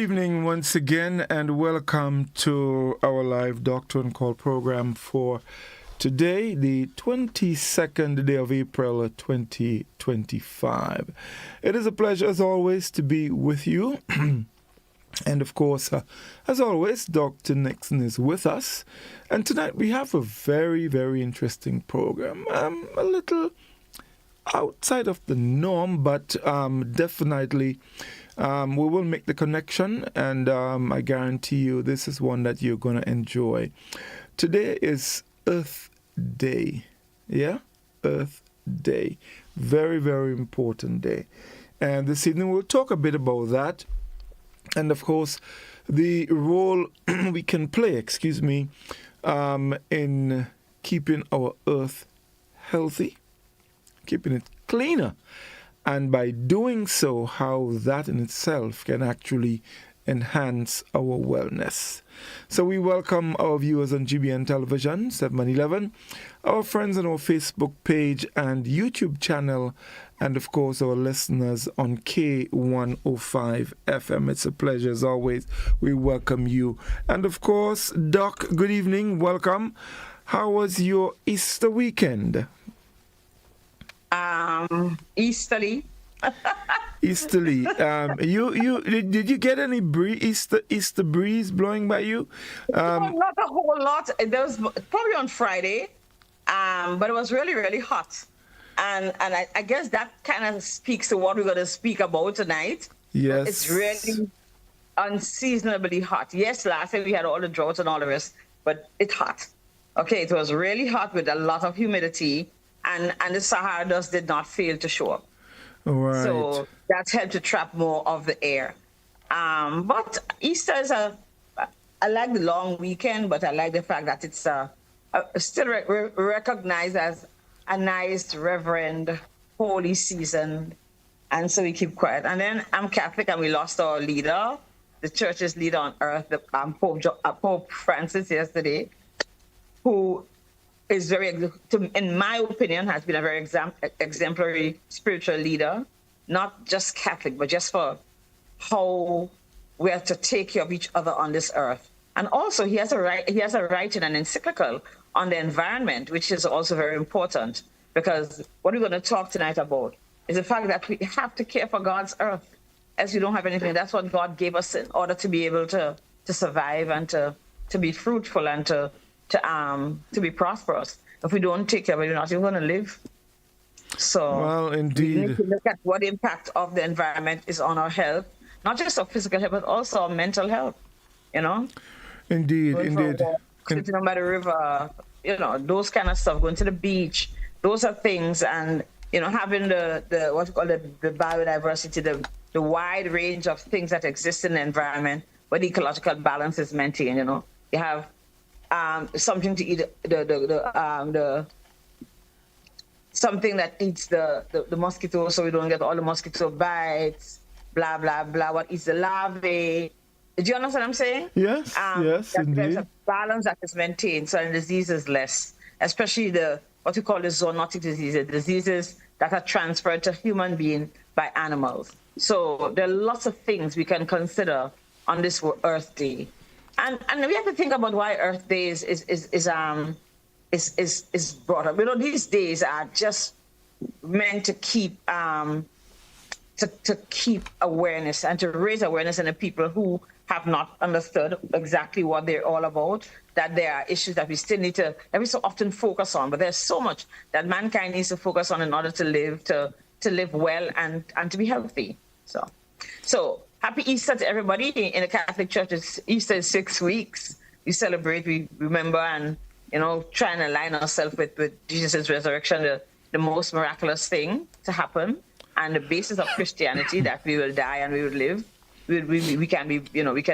evening once again, and welcome to our live Doctrine Call program for today, the 22nd day of April 2025. It is a pleasure, as always, to be with you. And of course, as always, Dr. Nixon is with us. And tonight we have a very, very interesting program. A little outside of the norm, but definitely we will make the connection. And I guarantee you this is one that you're going to enjoy. Today is Earth Day. Yeah? Earth Day. Very, very important day. And this evening we'll talk a bit about that. And of course, the role we can play, in keeping our earth healthy, keeping it cleaner, and by doing so, how that in itself can actually enhance our wellness. So we welcome our viewers on GBN Television, 711, our friends on our Facebook page and YouTube channel, and of course our listeners on K105 FM. It's a pleasure as always. We welcome you. And of course, Doc, good evening, welcome. How was your Easter weekend? Easterly. Easterly. Did you get any Easter breeze blowing by you? Not a whole lot. There was probably on Friday, but it was really, really hot. And I guess that kind of speaks to what we're going to speak about tonight. Yes. It's really unseasonably hot. Yes, last time we had all the drought and all the rest, but it's hot. Okay, it was really hot with a lot of humidity, and the Sahara dust did not fail to show up. Right. So that's helped to trap more of the air. But Easter is I like the long weekend, but I like the fact that it's still recognized as a nice, reverend, holy season. And so we keep quiet. And then I'm Catholic, and we lost our leader, the church's leader on earth, the Pope Francis yesterday, who is in my opinion, has been a very exemplary spiritual leader, not just Catholic, but just for how we have to take care of each other on this earth. And also, he has a right in an encyclical on the environment, which is also very important, because what we're going to talk tonight about is the fact that we have to care for God's earth, as we don't have anything. That's what God gave us in order to be able to survive and to be fruitful and to be prosperous. If we don't take care of it, we're not even going to live. So, well, indeed, we need to look at what impact of the environment is on our health, not just our physical health, but also our mental health. Indeed. Sitting by the river, those kind of stuff. Going to the beach, those are things, and having the what you call the biodiversity, the wide range of things that exist in the environment, where the ecological balance is maintained. You have something to eat, the something that eats the mosquito, so we don't get all the mosquito bites, blah blah blah. What eats the larvae? Do you understand what I'm saying? Yes, yes, indeed. There's a balance that is maintained, so the disease is less, especially what we call the zoonotic diseases that are transferred to human being by animals. So there are lots of things we can consider on this Earth Day. And we have to think about why Earth Day is brought up. These days are just meant to keep to keep awareness and to raise awareness in the people who have not understood exactly what they're all about. That there are issues that we still need that we so often focus on, but there's so much that mankind needs to focus on in order to live well and to be healthy. So. Happy Easter to everybody. In the Catholic Church, Easter is 6 weeks. We celebrate, we remember, and try and align ourselves with Jesus' resurrection, the most miraculous thing to happen, and the basis of Christianity, that we will die and we will live. We can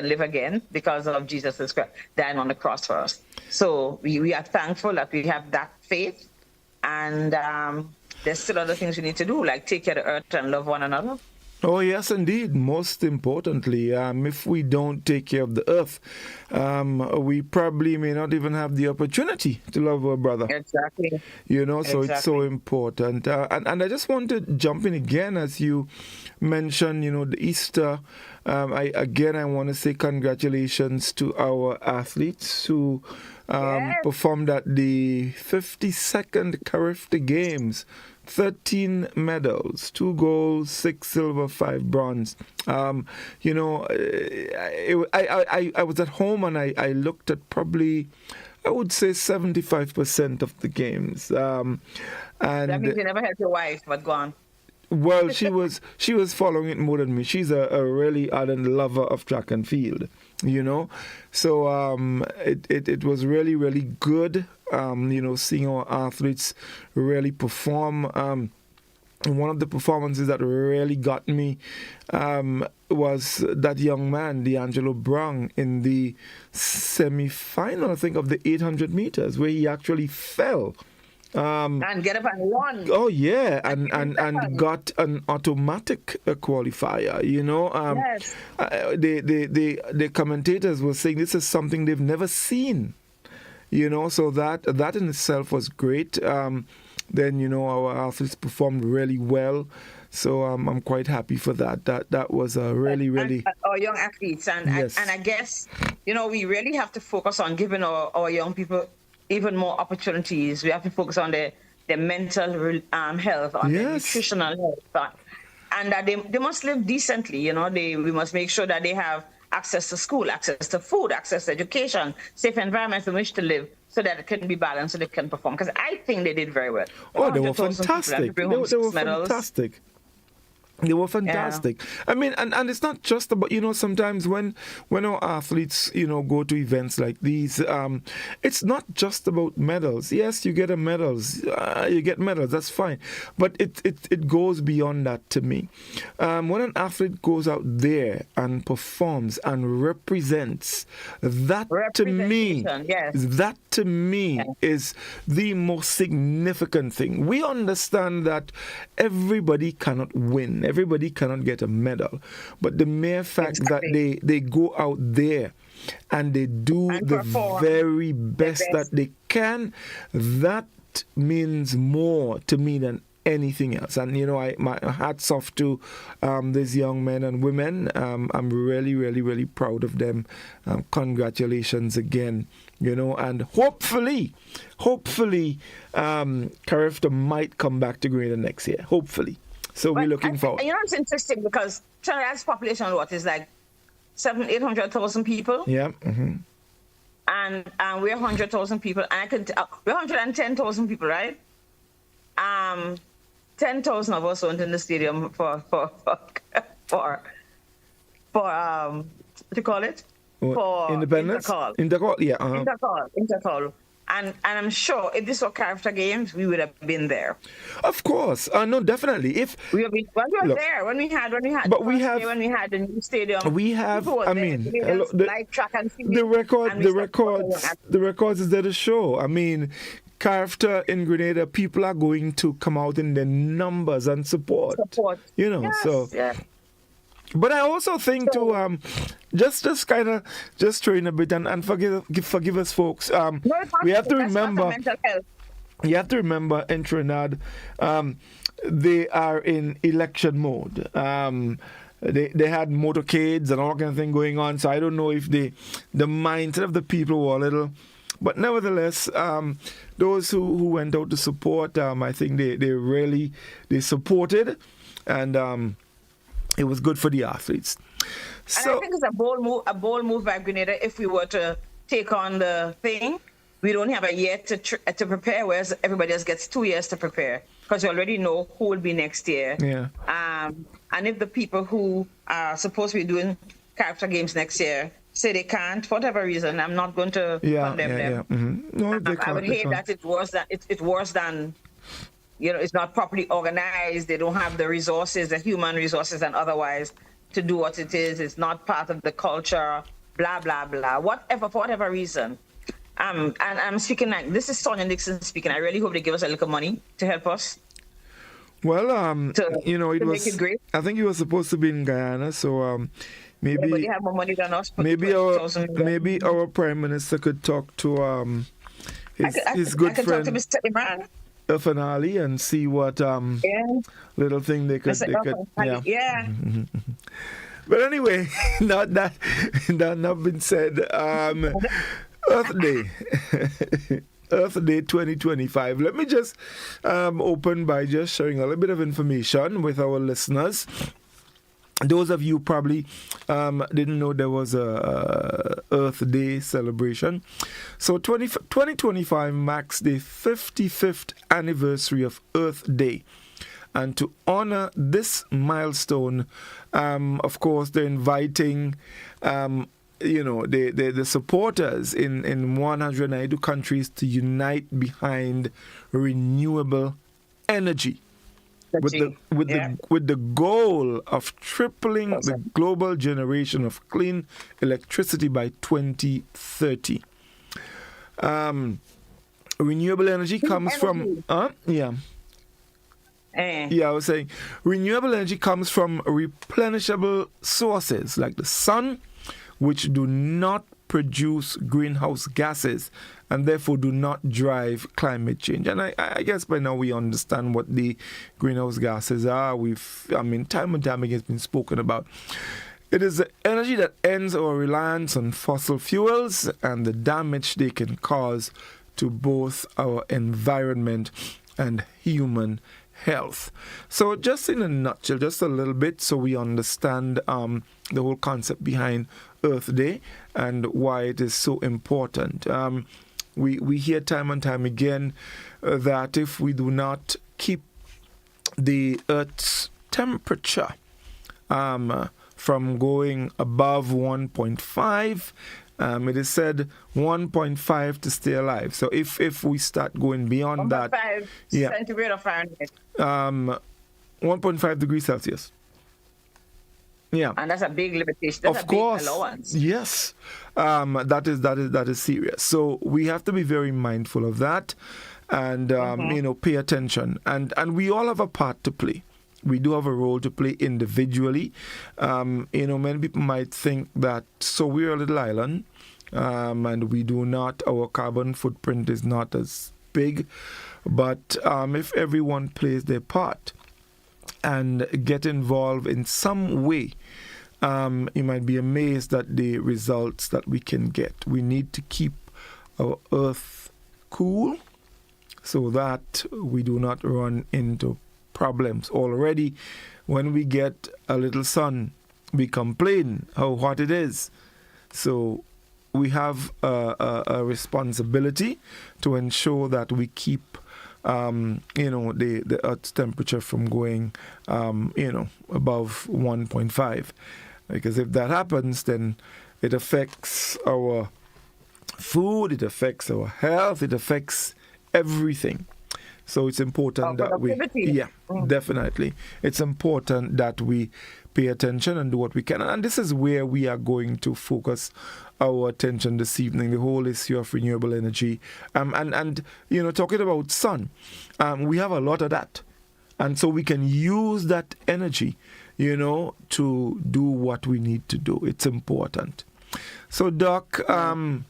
live again because of Jesus Christ dying on the cross for us. So we are thankful that we have that faith, and there's still other things we need to do, like take care of the earth and love one another. Oh, yes, indeed. Most importantly, if we don't take care of the earth, we probably may not even have the opportunity to love our brother. Exactly. So it's so important. And I just want to jump in again as you mentioned, the Easter. I want to say congratulations to our athletes who performed at the 52nd Carifta Games. 13 medals, 2 gold, 6 silver, 5 bronze. I was at home and I looked at probably, I would say 75% of the games. And that means you never had your wife, but go on. Well, she was following it more than me. She's a really ardent lover of track and field, So it was really, really good, seeing our athletes really perform. One of the performances that really got me was that young man, D'Angelo Brown, in the semi-final, I think, of the 800 meters, where he actually fell. And get up and won. Oh yeah, and got an automatic qualifier. Yes. The commentators were saying this is something they've never seen. So that in itself was great. Then our athletes performed really well. So I'm quite happy for that. That was a really. Our young athletes, yes. and I guess we really have to focus on giving our young people even more opportunities. We have to focus on their mental health, on their nutritional health, and that they must live decently. We must make sure that they have access to school, access to food, access to education, safe environment in which to live, so that it can be balanced, so they can perform. Because I think they did very well. Oh, they were fantastic. They were fantastic. They were fantastic. Yeah. I mean, and it's not just about, sometimes when our athletes, go to events like these, it's not just about medals. Yes, you get medals, that's fine. But it goes beyond that to me. When an athlete goes out there and performs and represents, that to me is the most significant thing. We understand that everybody cannot win. Everybody cannot get a medal. But the mere fact that they go out there and they do the very best that they can, that means more to me than anything else. And, my hats off to these young men and women. I'm really, really, really proud of them. Congratulations again. And hopefully, Carifta might come back to Grenada next year. Hopefully. So we're looking forward. It's interesting because Trinidad's population, is like 800,000 people? Yeah. Mm-hmm. And we're 100,000 people. And we're 110,000 people, right? 10,000 of us went in the stadium for what do you call it? For Independence? Intercall, yeah. Intercall. And I'm sure if this were Carifta Games, we would have been there. Of course, no, definitely. If we were there when we had the new stadium. We have. I mean, track and field, the records is there to show. I mean, Carifta in Grenada, people are going to come out in their numbers and support. Yes, so. Yeah. But I also think just throwing a bit and forgive us, folks. We have to remember. You have to remember in Trinidad, they are in election mode. They had motorcades and all kind of thing going on. So I don't know if the mindset of the people were a little. But nevertheless, those who went out to support, I think they supported, and it was good for the athletes. And I think it's a bold move by Grenada. If we were to take on the thing, we don't have a year to prepare, whereas everybody else gets 2 years to prepare, because you already know who will be next year. Yeah. And if the people who are supposed to be doing Carifta Games next year say they can't, for whatever reason, I'm not going to condemn them. Yeah. Mm-hmm. No, I would hate that it's worse than it's not properly organized. They don't have the resources, the human resources and otherwise, to do what it is. It's not part of the culture, blah, blah, blah. For whatever reason. And I'm speaking this is Sonia Nixon speaking. I really hope they give us a little money to help us. Well, to, you know, it to make was. it great. I think he was supposed to be in Guyana, so Yeah, but maybe they have more money than us. Put maybe our 20,000. prime minister could talk to his I good could talk to friend Mr. Iman. Finale and see what Yeah, little thing Mr. they could yeah. Yeah. But anyway, not been said. Earth Day. Earth Day 2025. Let me just open by just sharing a little bit of information with our listeners. Those of you probably didn't know there was a Earth Day celebration. So 2025 marks the 55th anniversary of Earth Day. And to honor this milestone, of course, they're inviting the supporters in 192 countries to unite behind renewable energy with the goal of tripling the global generation of clean electricity by 2030. Renewable energy comes from I was saying renewable energy comes from replenishable sources like the sun, which do not produce greenhouse gases and therefore do not drive climate change. And I guess by now we understand what the greenhouse gases are. Time and time again it's been spoken about. It is the energy that ends our reliance on fossil fuels and the damage they can cause to both our environment and human health. So just in a nutshell, just a little bit so we understand the whole concept behind Earth Day and why it is so important. We hear time and time again that if we do not keep the Earth's temperature from going above 1.5, it is said 1.5 to stay alive. So if we start going beyond that, centigrade or Fahrenheit, 1.5 degrees Celsius. Yeah, and that's a big limitation. That's of course, big allowance. Yes, that is serious. So we have to be very mindful of that, and pay attention. And we all have a part to play. We do have a role to play individually. Many people might think that we're a little island, and we do not. Our carbon footprint is not as big, but if everyone plays their part and get involved in some way, you might be amazed at the results that we can get. We need to keep our earth cool so that we do not run into problems. Already, when we get a little sun, we complain how hot it is. So we have a responsibility to ensure that we keep the Earth's temperature from going, above 1.5. Because if that happens, then it affects our food, it affects our health, it affects everything. So it's important that we, definitely. It's important that we pay attention and do what we can. And this is where we are going to focus our attention this evening, the whole issue of renewable energy. And talking about sun, we have a lot of that. And so we can use that energy, to do what we need to do. It's important. So, Doc, a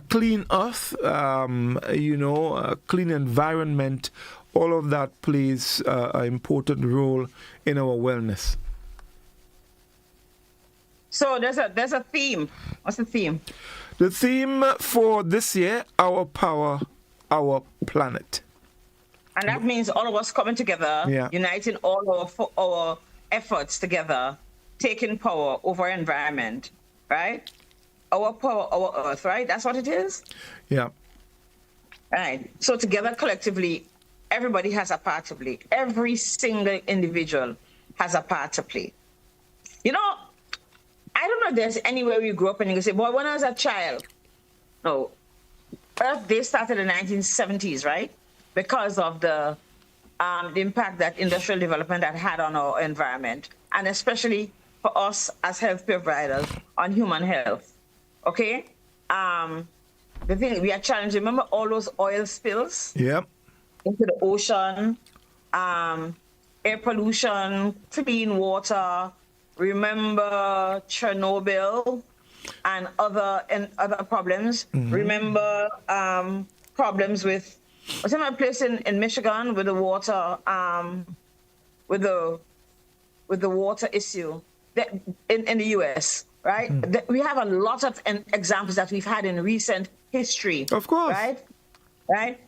clean earth, a clean environment, all of that plays an important role in our wellness. So there's a theme. What's the theme? The theme for this year, Our Power, Our Planet. And that means all of us coming together, uniting all our efforts together, taking power over our environment, right? Our power, our earth, right? That's what it is? Yeah. Right. So together, collectively, everybody has a part to play. Every single individual has a part to play. I don't know if there's anywhere we grew up and you can say, boy, when I was a child, no, Earth Day started in the 1970s, right? Because of the impact that industrial development had on our environment, and especially for us as health providers on human health. Okay? The thing we are challenged, remember all those oil spills? Yep. into the ocean, air pollution, clean water. Remember Chernobyl and other problems. Remember problems with what's in a place in Michigan with the water with the water issue in the U.S. Right? We have a lot of examples that we've had in recent history. Of course. Right.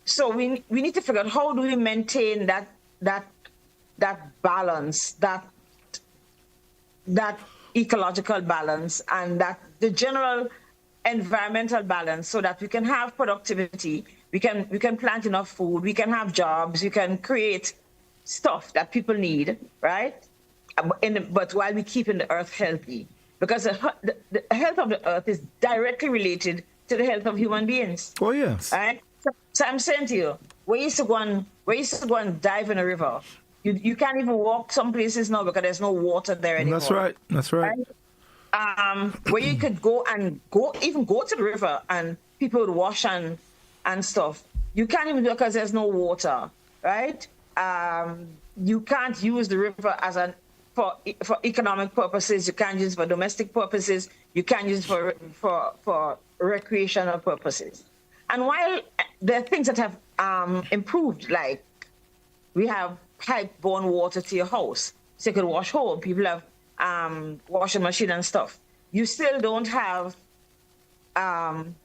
So we need to figure out how do we maintain that balance, that ecological balance, and that the general environmental balance, so that we can have productivity, we can plant enough food, we can have jobs, we can create stuff that people need, right? But while we keeping the earth healthy, because the health of the earth is directly related to the health of human beings. Oh yes. Right. So I'm saying to you, we used to go and dive in a river. You can't even walk some places now because there's no water there anymore. That's right. Where you could go to the river and people would wash and stuff. You can't even do it because there's no water, right? You can't use the river for economic purposes. You can't use it for domestic purposes. You can't use it for recreational purposes. And while there are things that have improved, like we have pipe-borne water to your house, so you can wash home. People have washing machine and stuff. You still don't have.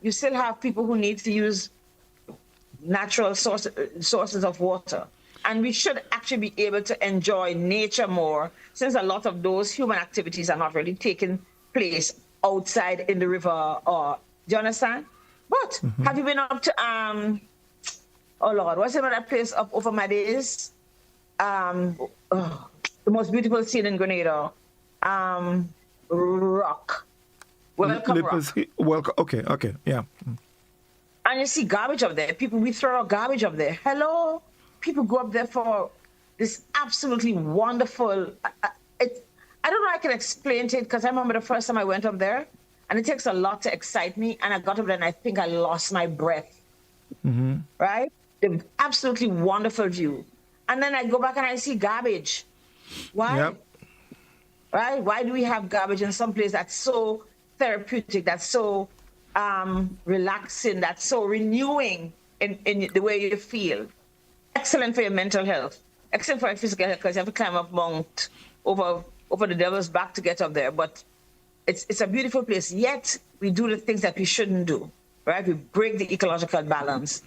You still have people who need to use natural sources of water, and we should actually be able to enjoy nature more, since a lot of those human activities are not really taking place outside in the river. Or do you understand? But have you been up to oh Lord, what's the name of that place up over my days? The most beautiful scene in Grenada. Rock. Welcome Rock. Okay, yeah. And you see garbage up there. We throw out garbage up there. Hello? People go up there for this absolutely wonderful... I don't know how I can explain it, because I remember the first time I went up there, and it takes a lot to excite me, and I got up there and I think I lost my breath. Right? The absolutely wonderful view. And then I go back and I see garbage. Why? Yep. Right? Why do we have garbage in some place that's so therapeutic, that's so relaxing, that's so renewing in the way you feel? Excellent for your mental health. Excellent for your physical health, because you have to climb up Mount over the devil's back to get up there. But it's a beautiful place. Yet we do the things that we shouldn't do. Right? We break the ecological balance.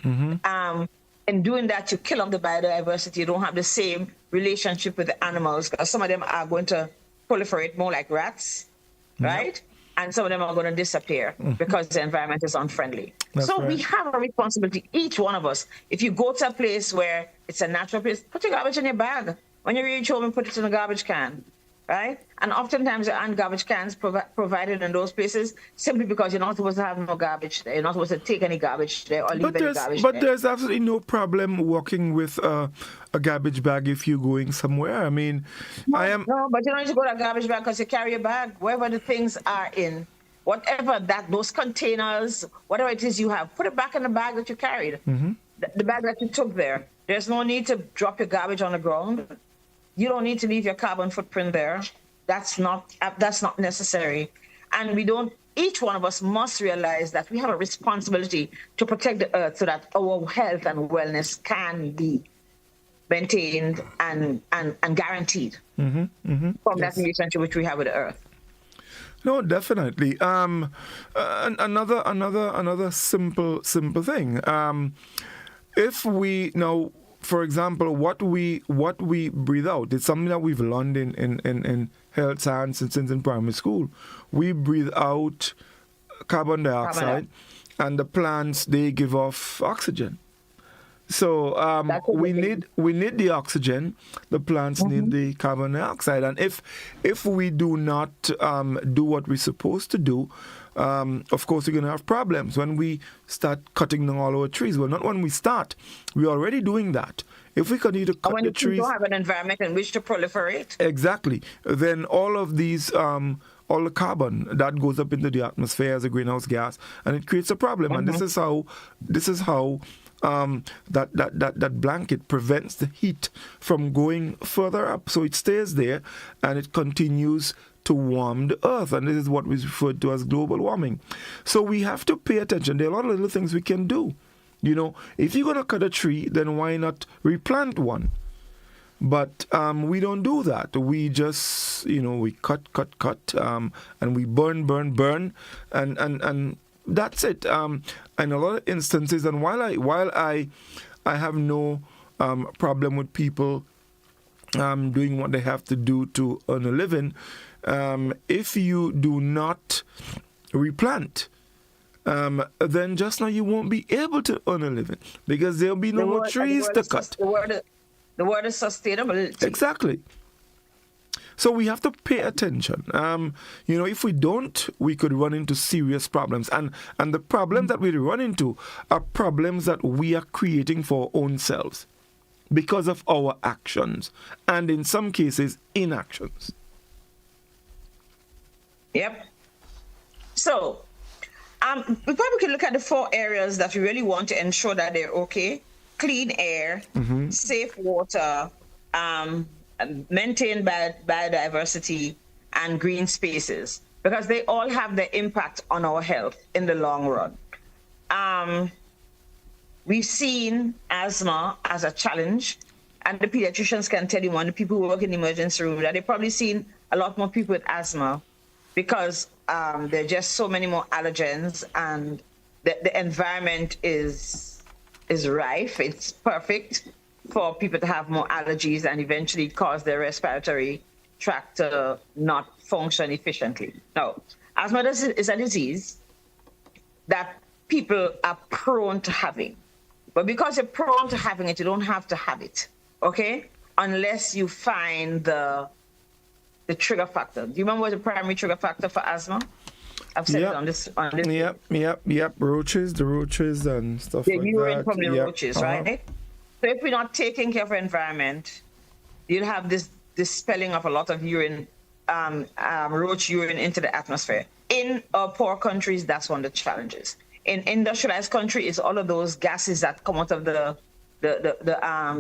In doing that, you kill off the biodiversity. You don't have the same relationship with the animals, because some of them are going to proliferate more like rats, right? And some of them are going to disappear because the environment is unfriendly. We have a responsibility, each one of us. If you go to a place where it's a natural place, put your garbage in your bag. When you reach home, put it in a garbage can, right? And oftentimes there aren't garbage cans provided in those places, simply because you're not supposed to have no garbage there. You're not supposed to take any garbage there or leave any garbage there. But there's absolutely no problem walking with a garbage bag if you're going somewhere. I mean, No, but you don't need to go to a garbage bag, because you carry a bag wherever the things are in. Whatever those containers, whatever it is you have, put it back in the bag that you carried. The bag that you took there. There's no need to drop your garbage on the ground. You don't need to leave your carbon footprint there. That's not necessary. And each one of us must realize that we have a responsibility to protect the earth, so that our health and wellness can be maintained and guaranteed from that relationship which we have with the earth. No, definitely. Another simple thing. If we now, for example, what we breathe out, it's something that we've learned in health science since in primary school. We breathe out carbon dioxide, and the plants, they give off oxygen. So we need the oxygen. The plants need the carbon dioxide, and if we do not do what we're supposed to do, of course we're going to have problems when we start cutting down all our trees. Well, not when we start. We're already doing that. If we continue to cut the trees, you don't have an environment in which to proliferate. Exactly. Then all of these all the carbon that goes up into the atmosphere as a greenhouse gas, and it creates a problem. And this is how that blanket prevents the heat from going further up. So it stays there and it continues to warm the earth, and this is what we refer to as global warming. So we have to pay attention. There are a lot of little things we can do. You know, if you're going to cut a tree, then why not replant one? But we don't do that. We just, we cut, and we burn, and that's it. In a lot of instances, and while I have no problem with people doing what they have to do to earn a living, if you do not replant, then just now you won't be able to earn a living because there'll be no more trees to cut. The word is sustainability. Exactly. So we have to pay attention. If we don't, we could run into serious problems. And the problems that we run into are problems that we are creating for our own selves because of our actions and in some cases inactions. Yep. So we probably could look at the 4 areas that we really want to ensure that they're okay. Clean air, safe water, maintain biodiversity, and green spaces, because they all have their impact on our health in the long run. We've seen asthma as a challenge, and the pediatricians can tell you, when the people who work in the emergency room, that they've probably seen a lot more people with asthma because there are just so many more allergens, and the environment is rife. It's perfect for people to have more allergies and eventually cause their respiratory tract to not function efficiently. Now, asthma is a disease that people are prone to having. But because you're prone to having it, you don't have to have it, okay? Unless you find the trigger factor. Do you remember what the primary trigger factor for asthma? I've said it on this. Yep. Roaches, the roaches and stuff like that. The urine from the roaches, right? So if we're not taking care of our environment, you'll have this spilling of a lot of urine, roach urine into the atmosphere. In poor countries, that's one of the challenges. In industrialized countries, it's all of those gases that come out of the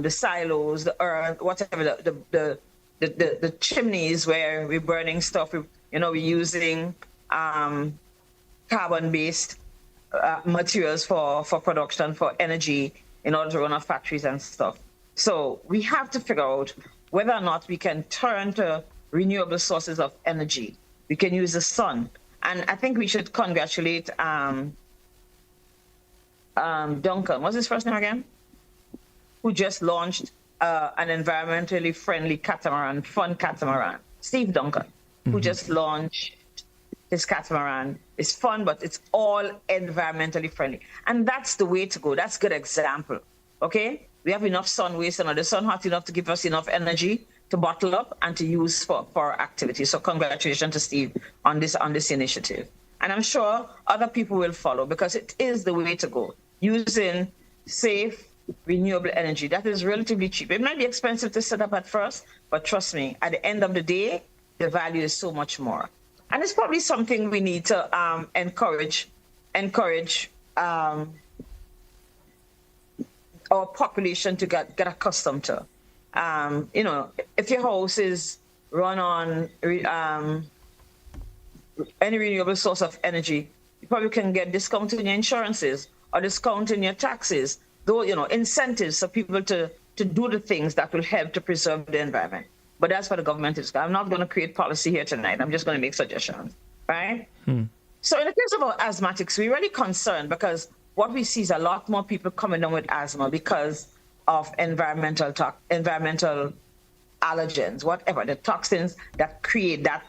silos, the earth, whatever, the chimneys where we're burning stuff. We're using carbon-based materials for production, for energy, in order to run our factories and stuff. So we have to figure out whether or not we can turn to renewable sources of energy. We can use the sun. And I think we should congratulate Duncan, what's his first name again? Who just launched an environmentally friendly catamaran, fun catamaran. Steve Duncan, who just launched his catamaran. It's fun, but it's all environmentally friendly. And that's the way to go. That's a good example, okay? We have enough sun waste, and the sun hot enough to give us enough energy to bottle up and to use for our activities. So congratulations to Steve on this initiative. And I'm sure other people will follow, because it is the way to go. Using safe, renewable energy that is relatively cheap. It might be expensive to set up at first, but trust me, at the end of the day, the value is so much more. And it's probably something we need to encourage our population to get accustomed to. If your house is run on any renewable source of energy, you probably can get discount in your insurances or discount in your taxes, though, incentives for people to do the things that will help to preserve the environment. But that's what the government is. I'm not going to create policy here tonight. I'm just going to make suggestions, right? So in the case of our asthmatics, we're really concerned because what we see is a lot more people coming down with asthma because of environmental allergens, whatever, the toxins that create that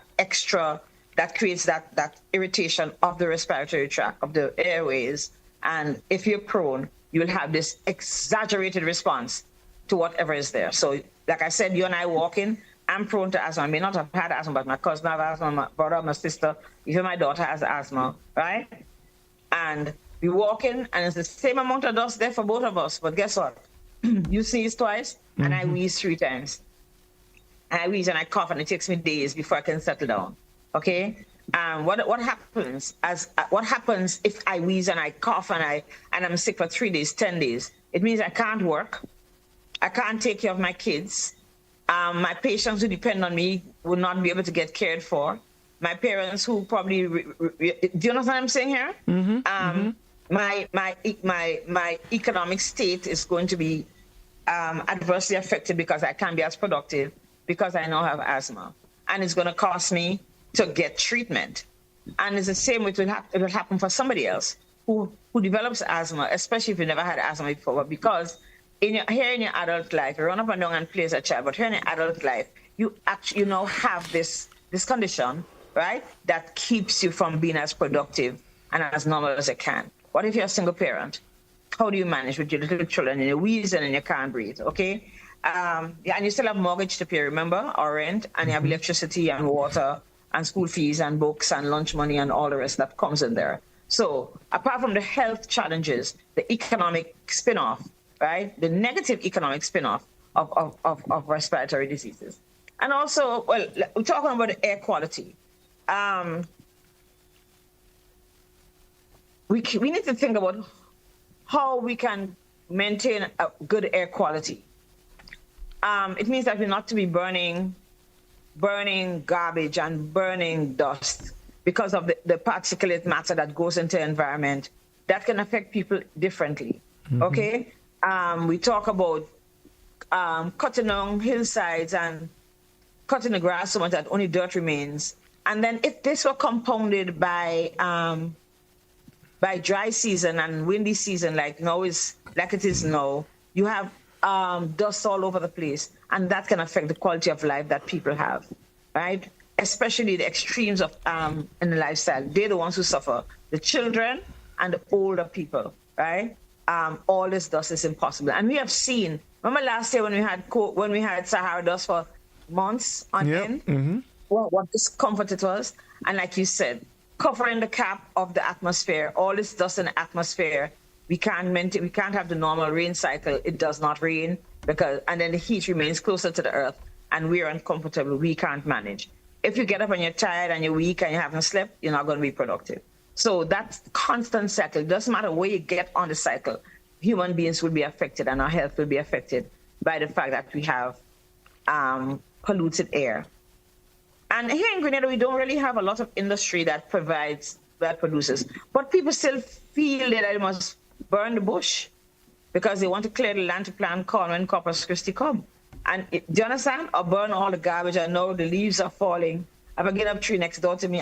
creates that irritation of the respiratory tract, of the airways. And if you're prone, you'll have this exaggerated response to whatever is there. So like I said, you and I walking, I'm prone to asthma. I may not have had asthma, but my cousin has asthma, my brother, my sister, even my daughter has asthma, right? And we walk in, and it's the same amount of dust there for both of us. But guess what? You sneeze twice, and I wheeze 3 times. And I wheeze and I cough, and it takes me days before I can settle down, okay? What happens if I wheeze and I cough and I'm sick for 3 days, 10 days? It means I can't work. I can't take care of my kids. My patients who depend on me will not be able to get cared for. My parents who probably, do you know what I'm saying here? My economic state is going to be adversely affected because I can't be as productive because I now have asthma. And it's going to cost me to get treatment. And it's the same way it will happen for somebody else who develops asthma, especially if you never had asthma before, because here in your adult life, you run up and down and play as a child, but here in your adult life, you now have this condition, right, that keeps you from being as productive and as normal as you can. What if you're a single parent? How do you manage with your little children and you're wheezing and you can't breathe, okay? And you still have mortgage to pay, remember, or rent, and you have electricity and water and school fees and books and lunch money and all the rest that comes in there. So apart from the health challenges, the economic spin-off, right? The negative economic spin-off of respiratory diseases. And also, well, we're talking about the air quality. We need to think about how we can maintain a good air quality. It means that we're not to be burning garbage and burning dust because of the particulate matter that goes into the environment. That can affect people differently, okay? We talk about cutting down hillsides and cutting the grass so much that only dirt remains. And then if this were compounded by dry season and windy season like it is now, you have dust all over the place, and that can affect the quality of life that people have, right? Especially the extremes of in the lifestyle. They're the ones who suffer, the children and the older people, right? All this dust is impossible. And we have seen, remember last year when we had Sahara dust for months on end, what discomfort it was? And like you said, covering the cap of the atmosphere, all this dust in the atmosphere, we can't have the normal rain cycle. It does not rain and then the heat remains closer to the earth and we're uncomfortable. We can't manage. If you get up and you're tired and you're weak and you haven't slept, you're not going to be productive. So that's constant cycle. It doesn't matter where you get on the cycle. Human beings will be affected and our health will be affected by the fact that we have polluted air. And here in Grenada, we don't really have a lot of industry that produces, but people still feel that they must burn the bush because they want to clear the land to plant corn when Corpus Christi come. And do you understand? Or burn all the garbage. I know the leaves are falling. I have a skin up tree next door to me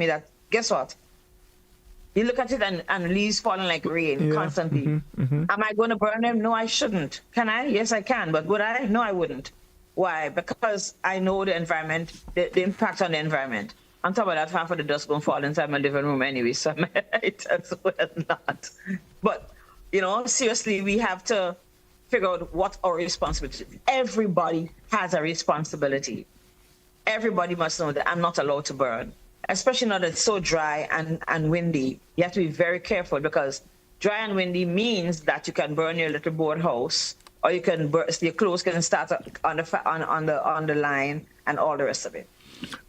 that, guess what? You look at it and leaves falling like rain constantly. Am I going to burn them? No, I shouldn't. Can I? Yes, I can. But would I? No, I wouldn't. Why? Because I know the environment, the impact on the environment. On top of that, half of the dust going to fall inside my living room anyway, so I might as well not. But, seriously, we have to figure out what our responsibility is. Everybody has a responsibility. Everybody must know that I'm not allowed to burn, especially now that it's so dry and windy. You have to be very careful because dry and windy means that you can burn your little board house, or you can burn, your clothes can start on the line and all the rest of it.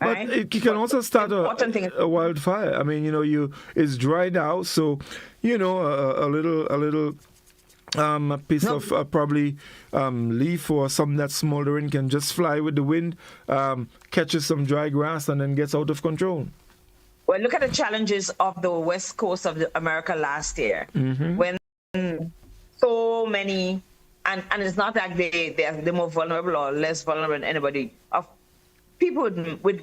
Right? But you can also start a wildfire. I mean, it's dry now, so a little piece of probably leaf or something that's smoldering can just fly with the wind, catches some dry grass, and then gets out of control. Well, look at the challenges of the west coast of America last year, when so many, and it's not like they're more vulnerable or less vulnerable than anybody. Of people with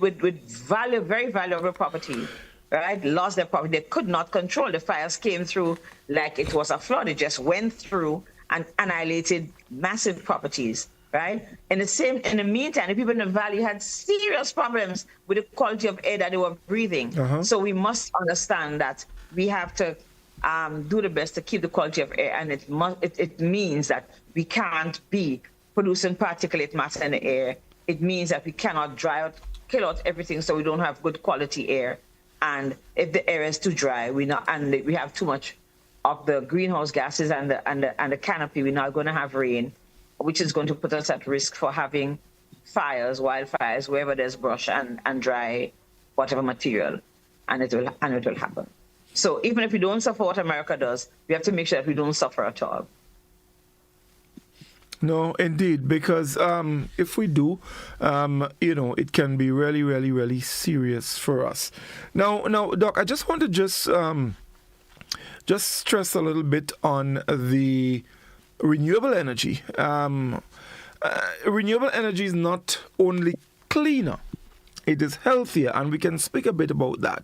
very valuable property, right, lost their property. They could not control. The fires came through like it was a flood. It just went through and annihilated massive properties, right? In the meantime, the people in the valley had serious problems with the quality of air that they were breathing. So we must understand that we have to do the best to keep the quality of air, and it means that we can't be producing particulate matter in the air. It means that we cannot kill out everything so we don't have good quality air. And if the air is too dry, we have too much of the greenhouse gases and the canopy, we're not going to have rain, which is going to put us at risk for having wildfires, wherever there's brush and dry whatever material, and it will happen. So even if we don't suffer what America does, we have to make sure that we don't suffer at all. No, indeed, because if we do, it can be really, really, really serious for us. Now, Doc, I just want to just stress a little bit on the renewable energy. Renewable energy is not only cleaner, it is healthier, and we can speak a bit about that.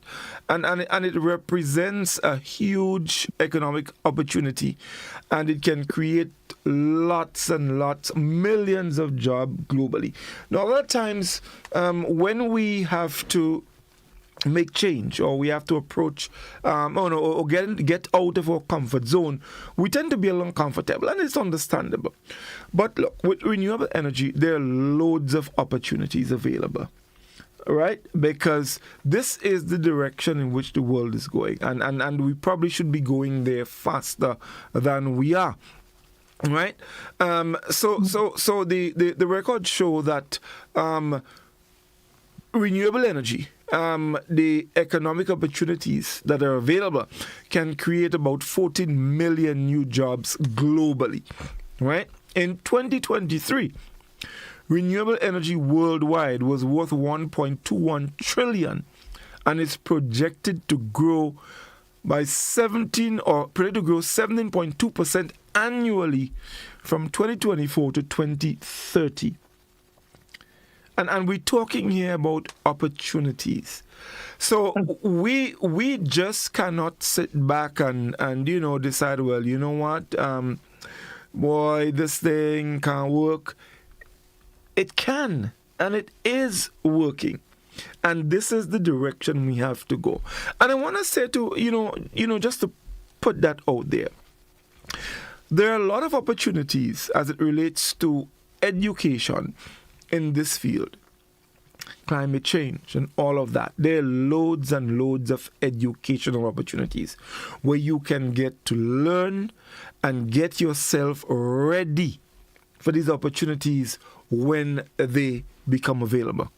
And it represents a huge economic opportunity, and it can create lots and lots, millions of jobs globally. Now, a lot of times when we have to make change, or we have to approach or get out of our comfort zone, we tend to be a little uncomfortable, and it's understandable. But look, with renewable energy, there are loads of opportunities available. Right? Because this is the direction in which the world is going, and we probably should be going there faster than we are. Right? So the records show that renewable energy, the economic opportunities that are available, can create about 14 million new jobs globally. Right? In 2023, renewable energy worldwide was worth 1.21 trillion, and it's projected to grow by 17.2% annually from 2024 to 2030. And we're talking here about opportunities. So we just cannot sit back and decide, well, you know what, boy, this thing can't work. It can, and it is working. And this is the direction we have to go. And I want to say just to put that out there, there are a lot of opportunities as it relates to education in this field, climate change and all of that. There are loads and loads of educational opportunities where you can get to learn and get yourself ready for these opportunities when they become available.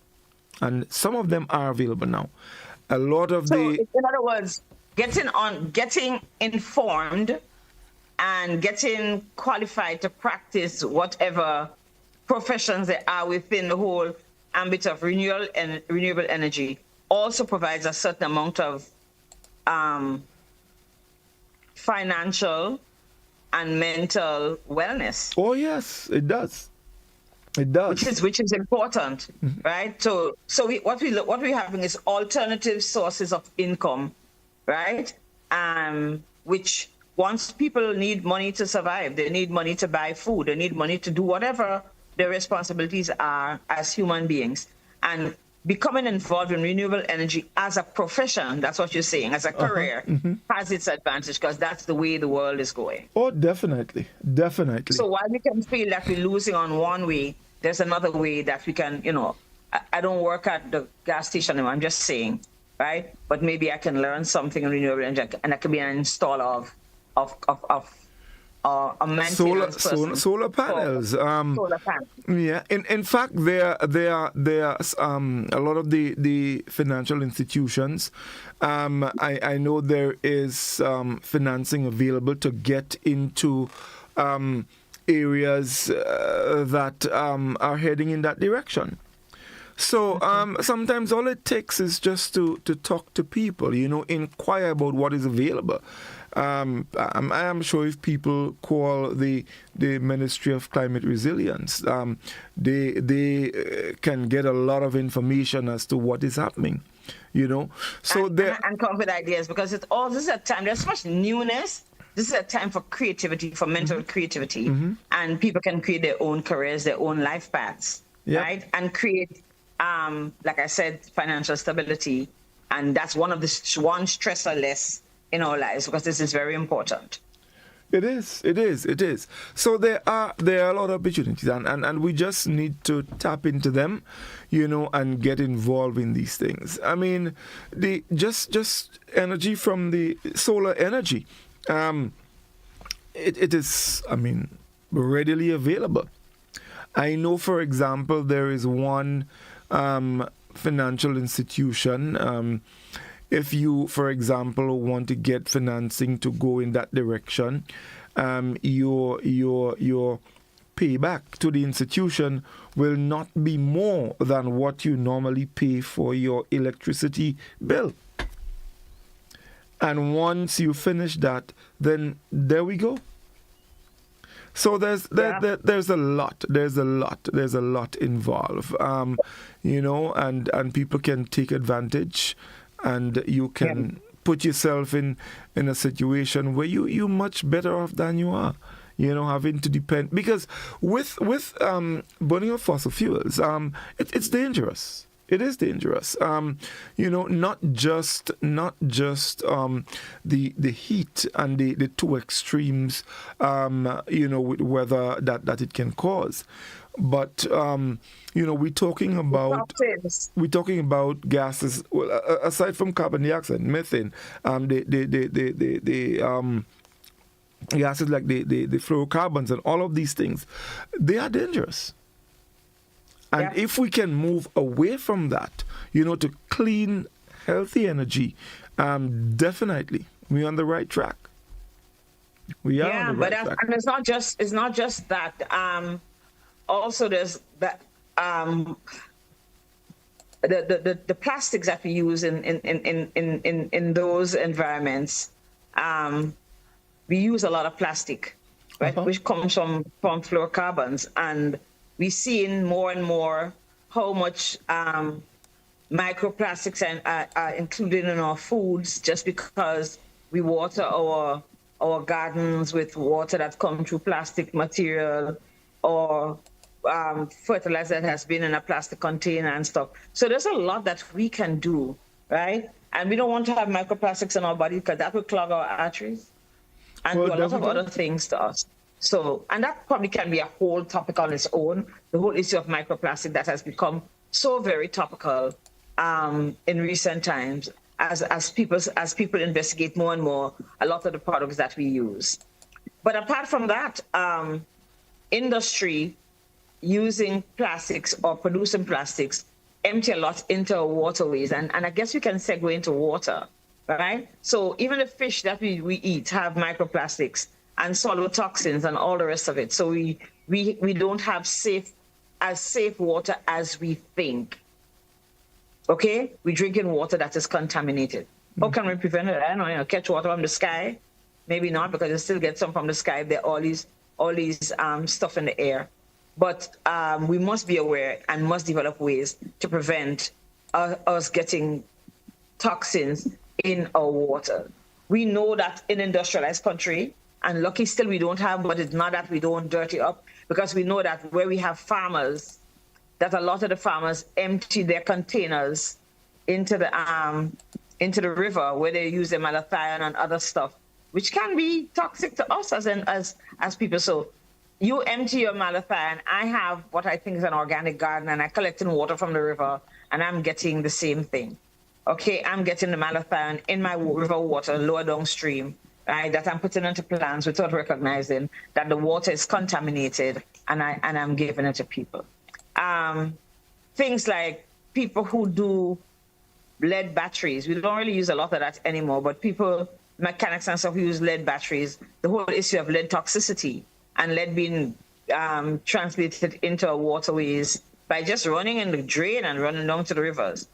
And some of them are available now. A lot of in other words, getting informed and getting qualified to practice whatever professions there are within the whole ambit of renewable energy also provides a certain amount of financial and mental wellness. Oh yes, it does. It does, which is important, right? So what we're having is alternative sources of income, right? Which once people need money to survive, they need money to buy food, they need money to do whatever their responsibilities are as human beings. And becoming involved in renewable energy as a profession, that's what you're saying, as a career, has its advantage, because that's the way the world is going. Oh, definitely. So while we can feel that we're losing on one way, there's another way that we can, I don't work at the gas station anymore, I'm just saying, right? But maybe I can learn something in renewable energy, and I can be an installer of a maintenance person. Solar panels. Solar panels. Yeah. In fact, there are a lot of the financial institutions. I know there is financing available to get into areas that are heading in that direction. So sometimes all it takes is just to talk to people, inquire about what is available. I am sure if people call the Ministry of Climate Resilience, they can get a lot of information as to what is happening, So and come with ideas, because this is a time, there's so much newness. This is a time for creativity, for mental creativity, and people can create their own careers, their own life paths, right? And create, like I said, financial stability, and that's one stressor less in our lives, because this is very important. It is. So there are a lot of opportunities, and we just need to tap into them, and get involved in these things. I mean, the just energy from the solar energy, it is, readily available. I know, for example, there is one financial institution, if you, for example, want to get financing to go in that direction, your payback to the institution will not be more than what you normally pay for your electricity bill. And once you finish that, then there we go. So there's a lot involved, and people can take advantage, and you can put yourself in a situation where you much better off than you are, having to depend, because with burning of fossil fuels, it's dangerous. It is dangerous. Not just the heat and the two extremes, with weather that it can cause, but we're talking about gases. Well, aside from carbon dioxide, methane, the gases like the fluorocarbons and all of these things, they are dangerous. And if we can move away from that, to clean, healthy energy, definitely we're on the right track. We are on the right track. And it's not just that. Also, there's that the plastics that we use in those environments. We use a lot of plastic, right, which comes from fluorocarbons, and we're seeing more and more how much microplastics are included in our foods, just because we water our gardens with water that comes through plastic material, or fertilizer that has been in a plastic container and stuff. So there's a lot that we can do, right? And we don't want to have microplastics in our body, because that will clog our arteries and do a lot of other things to us. So, and that probably can be a whole topic on its own, the whole issue of microplastic that has become so very topical in recent times as people investigate more and more a lot of the products that we use. But apart from that, industry using plastics or producing plastics empty a lot into our waterways. And I guess we can segue into water, right? So even the fish that we eat have microplastics and swallow toxins and all the rest of it. So we don't have safe water as we think. Okay, we're drinking water that is contaminated. How can we prevent it? I don't know, catch water from the sky? Maybe not, because you still get some from the sky. There are all these stuff in the air. But we must be aware and must develop ways to prevent us getting toxins in our water. We know that in industrialized country, and lucky still we don't have, but it's not that we don't dirty up, because we know that where we have farmers, that a lot of the farmers empty their containers into the river, where they use the malathion and other stuff, which can be toxic to us as people. So you empty your malathion. I have what I think is an organic garden, and I'm collecting water from the river, and I'm getting the same thing. Okay, I'm getting the malathion in my river water lower downstream, right, that I'm putting into plants without recognizing that the water is contaminated, and I'm giving it to people. Things like people who do lead batteries. We don't really use a lot of that anymore, but people, mechanics and stuff, who use lead batteries, the whole issue of lead toxicity and lead being translated into our waterways by just running in the drain and running down to the rivers.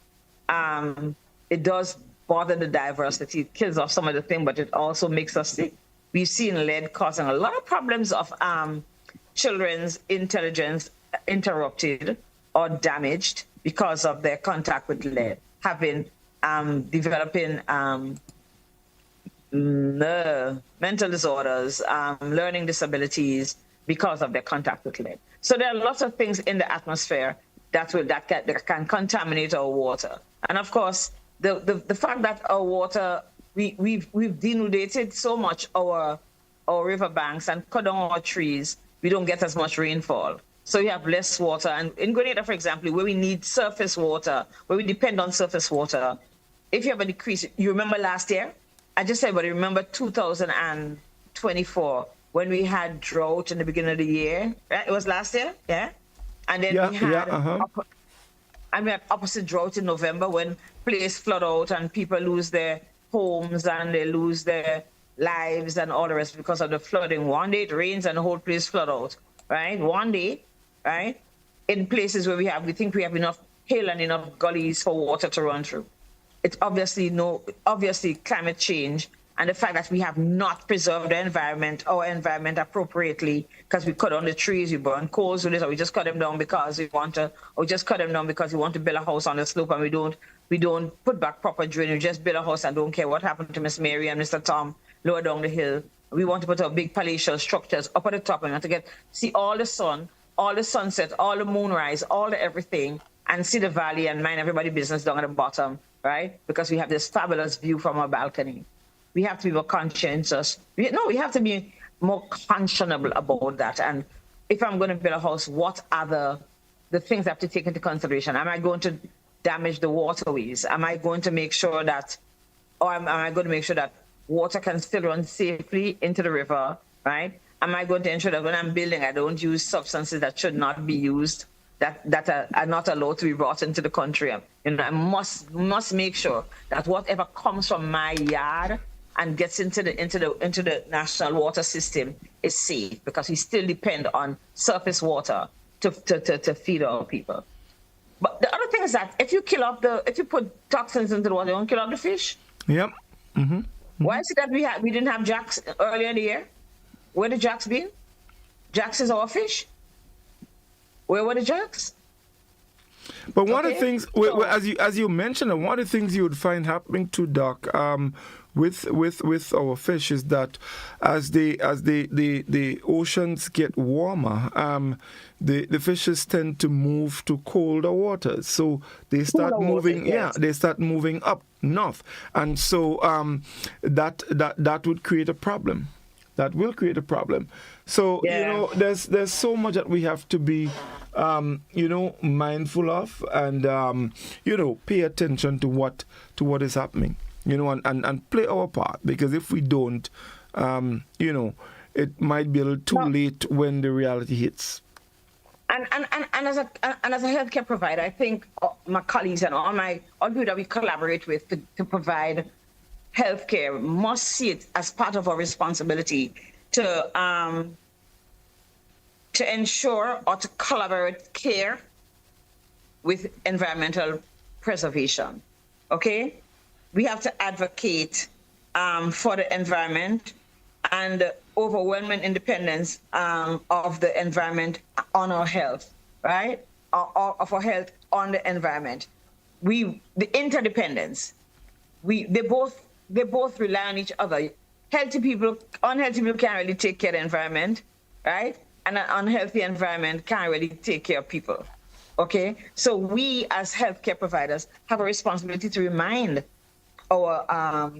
It does bother the diversity. It kills off some of the thing, but it also makes us sick. We've seen lead causing a lot of problems of children's intelligence interrupted or damaged because of their contact with lead, developing mental disorders, learning disabilities because of their contact with lead. So there are lots of things in the atmosphere that can contaminate our water. And of course, the fact that our water, we've denudated so much our riverbanks and cut down our trees, we don't get as much rainfall. So we have less water. And in Grenada, for example, where we need surface water, where we depend on surface water, if you have a decrease, you remember last year? I just said, but remember 2024, when we had drought in the beginning of the year, right? It was last year, yeah? And then we had And we have opposite drought in November when places flood out and people lose their homes and they lose their lives and all the rest because of the flooding. One day it rains and the whole place flood out, right? One day, right? In places where we think we have enough hill and enough gullies for water to run through. It's obviously climate change and the fact that we have not preserved our environment appropriately because we cut down the trees, we burn coals with it, or we just cut them down because we want to build a house on the slope and we don't put back proper drainage. We just build a house and don't care what happened to Miss Mary and Mr. Tom lower down the hill. We want to put up big palatial structsee up at the top and we want to see all the sun, all the sunset, all the moonrise, all the everything, and see the valley and mind everybody's business down at the bottom, right? Because we have this fabulous view from our balcony. We have to be more conscientious. We have to be more conscionable about that. And if I'm going to build a house, what are the things I have to take into consideration? Am I going to damage the waterways? Am I going to make sure that water can still run safely into the river, right? Am I going to ensure that when I'm building, I don't use substances that should not be used, that are not allowed to be brought into the country? I must make sure that whatever comes from my yard and gets into the national water system is safe, because we still depend on surface water to feed our people. But the other thing is that if you put toxins into the water, you don't kill off the fish. Yep. Mm-hmm. Mm-hmm. Why is it that we didn't have jacks earlier in the year? Where the jacks been? Jacks is our fish. Where were the jacks? But one of the things, as you mentioned, one of the things you would find happening to Doc, with our fish is that as the oceans get warmer, the fishes tend to move to colder waters, so they start moving. Yes. Yeah, they start moving up north, and so that would create a problem. That will create a problem. So there's so much that we have to be mindful of, and pay attention to what is happening. And play our part, because if we don't, it might be a little too late when the reality hits. And as a healthcare provider, I think my colleagues and all people that we collaborate with to provide healthcare must see it as part of our responsibility to ensure or to collaborate care with environmental preservation. Okay? We have to advocate for the environment and the overwhelming independence of the environment on our health, right? Of our health on the environment. The interdependence. They both rely on each other. Unhealthy people can't really take care of the environment, right? And an unhealthy environment can't really take care of people. Okay? So we as healthcare providers have a responsibility to remind our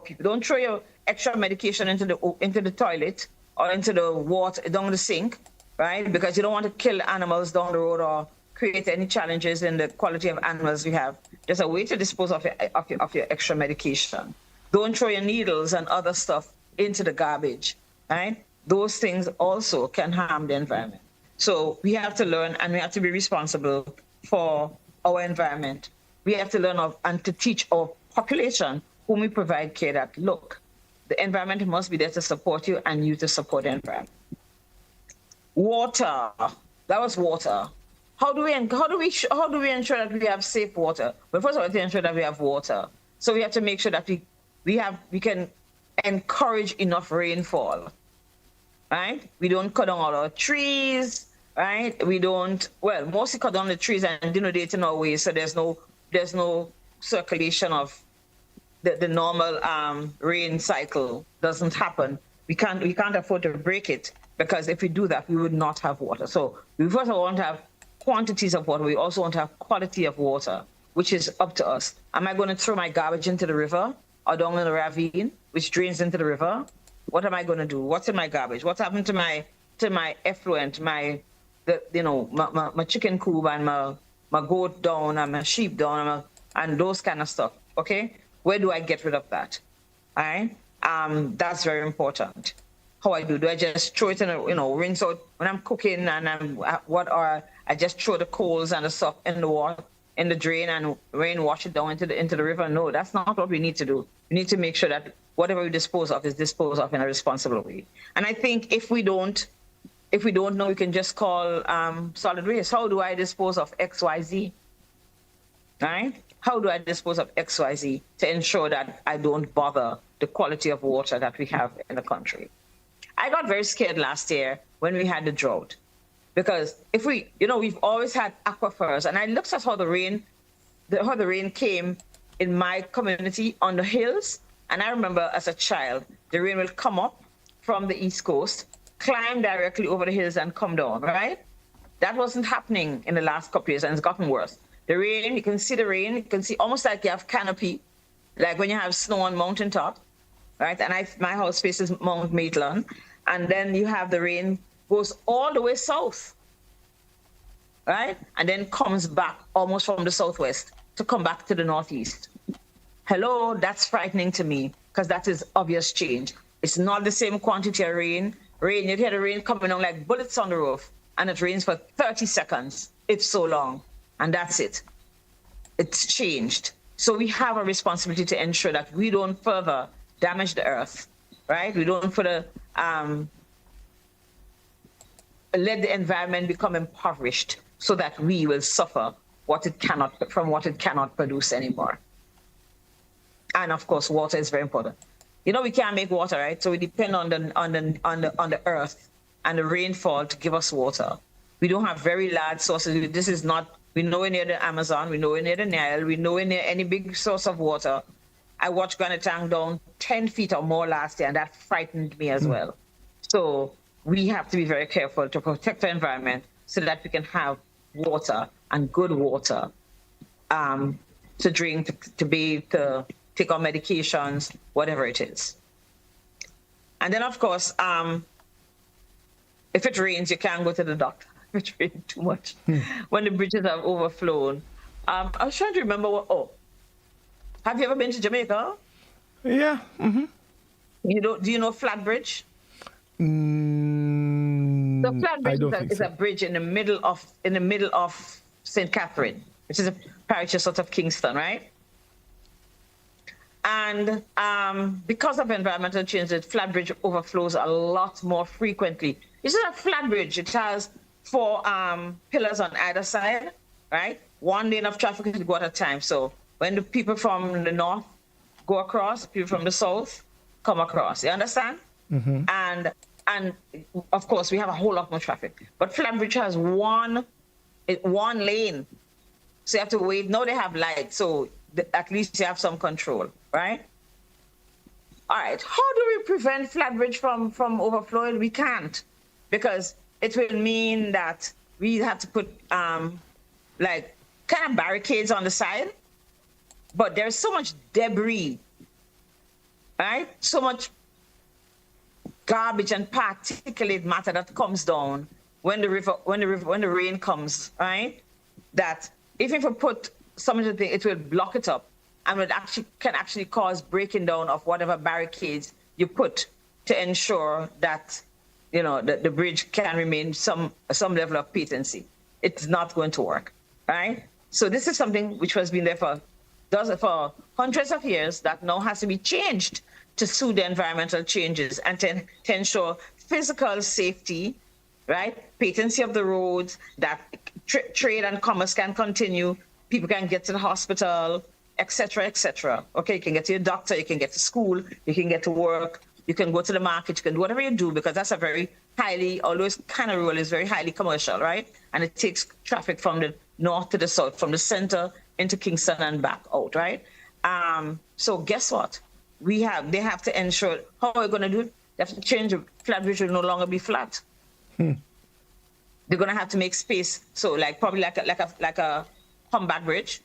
people, don't throw your extra medication into the toilet or into the water down the sink, right? Because you don't want to kill animals down the road or create any challenges in the quality of animals we have. There's a way to dispose of your extra medication. Don't throw your needles and other stuff into the garbage, right? Those things also can harm the environment. So we have to learn, and we have to be responsible for our environment. We have to learn and to teach our population whom we provide care that, look, the environment must be there to support you and you to support the environment. Water, that was water. How do we ensure that we have safe water? Well, first of all, we have to ensure that we have water. So we have to make sure that we can encourage enough rainfall, right? We don't cut down all our trees, right? Mostly cut down the trees and inundate in our ways, so there's no circulation of the normal rain cycle doesn't happen. We can't afford to break it, because if we do that, we would not have water. So we first of all want to have quantities of water. We also want to have quality of water, which is up to us. Am I going to throw my garbage into the river or down in the ravine, which drains into the river? What am I going to do? What's in my garbage? What's happened to my effluent, my chicken coop and my goat down and my sheep down and those kind of stuff? Okay, where do I get rid of that? All right, that's very important. how I do. Do I just throw it in a, rinse out when I'm cooking and I just throw the coals and the stuff in the water, in the drain and rain wash it down into the river? No, that's not what we need to do. We need to make sure that whatever we dispose of is disposed of in a responsible way. And I think if we don't know, we can just call solid waste. How do I dispose of XYZ? Right? How do I dispose of XYZ to ensure that I don't bother the quality of water that we have in the country? I got very scared last year when we had the drought, because if we've always had aquifers, and I looked at how the rain came in my community on the hills, and I remember as a child, the rain will come up from the East Coast, climb directly over the hills and come down, right? That wasn't happening in the last couple of years, and it's gotten worse. The rain, you can see the rain, you can see almost like you have canopy, like when you have snow on mountaintop, right? And my house faces Mount Maitland, and then you have the rain goes all the way south, right? And then comes back almost from the southwest to come back to the northeast. Hello, that's frightening to me, because that is obvious change. It's not the same quantity of rain. You hear the rain coming on like bullets on the roof, and it rains for 30 seconds, if so long, and that's it. It's changed. So we have a responsibility to ensure that we don't further damage the earth, right? We don't further let the environment become impoverished so that we will suffer what it cannot produce anymore. And of course, water is very important. We can't make water, right? So we depend on the earth and the rainfall to give us water. We don't have very large sources. This is not, we're nowhere near the Amazon, we're nowhere near the Nile, we're nowhere near any big source of water. I watched Granite Tank down 10 feet or more last year, and that frightened me as well. So we have to be very careful to protect the environment so that we can have water and good water to drink, to bathe, to take our medications, whatever it is. And then, of course, if it rains, you can't go to the doctor if it rains too much. When the bridges have overflown. I was trying to remember have you ever been to Jamaica? Yeah. Mm-hmm. Do you know Flatbridge? The Flatbridge is a bridge in the middle of St. Catherine, which is a parish just sort of Kingston, right? And because of environmental changes, Flatbridge overflows a lot more frequently. This is a flat bridge. It has 4 pillars on either side, right? 1 lane of traffic could go at a time. So when the people from the north go across, people from the south come across. You understand? Mm-hmm. And of course, we have a whole lot more traffic. But Flatbridge has one lane. So you have to wait. Now they have lights, so at least you have some control, right? All right. How do we prevent Flatbridge from overflowing? We can't, because it will mean that we have to put like kind of barricades on the side. But there's so much debris, right? So much garbage and particulate matter that comes down when the rain comes, right? That if you put some of the things, it will block it up, and it can actually cause breaking down of whatever barricades you put to ensure that the bridge can remain some level of patency. It's not going to work, right? So this is something which has been there for hundreds of years that now has to be changed to suit the environmental changes and to ensure physical safety, right? Patency of the roads, that trade and commerce can continue, people can get to the hospital, etc., etc. Okay, you can get to your doctor, you can get to school, you can get to work, you can go to the market, you can do whatever you do, because that's a very highly, although it's kind of rural, it's very highly commercial, right? And it takes traffic from the north to the south, from the center into Kingston and back out, right? So guess what? They have to ensure, how are we going to do it? They have to change the Flatbridge will no longer be flat. They're going to have to make space. So probably like a humpback bridge,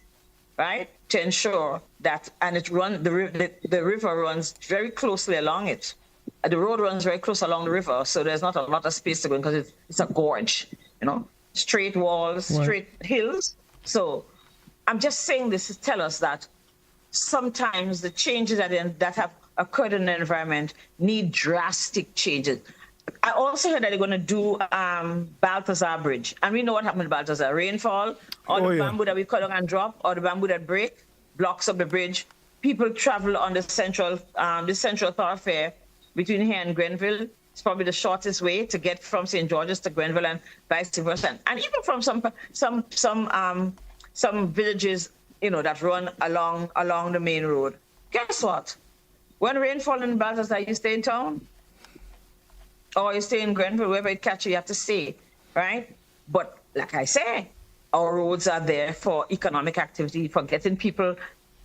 right? To ensure that, and the river runs very closely along it. The road runs very close along the river, so there's not a lot of space to go in because it's a gorge, straight walls, straight hills. So I'm just saying this to tell us that sometimes the changes that have occurred in the environment need drastic changes. I also heard that they're going to do Balthazar Bridge. And we know what happened to Balthazar. Rainfall, all the bamboo that we cut down and drop, or the bamboo that break, blocks up the bridge. People travel on the central thoroughfare between here and Grenville. It's probably the shortest way to get from St. George's to Grenville and vice versa. And even from some villages, that run along the main road. Guess what? When rainfall in Balthazar, you stay in town, or you stay in Grenville, wherever it catches you have to stay, right? But like I say, our roads are there for economic activity, for getting people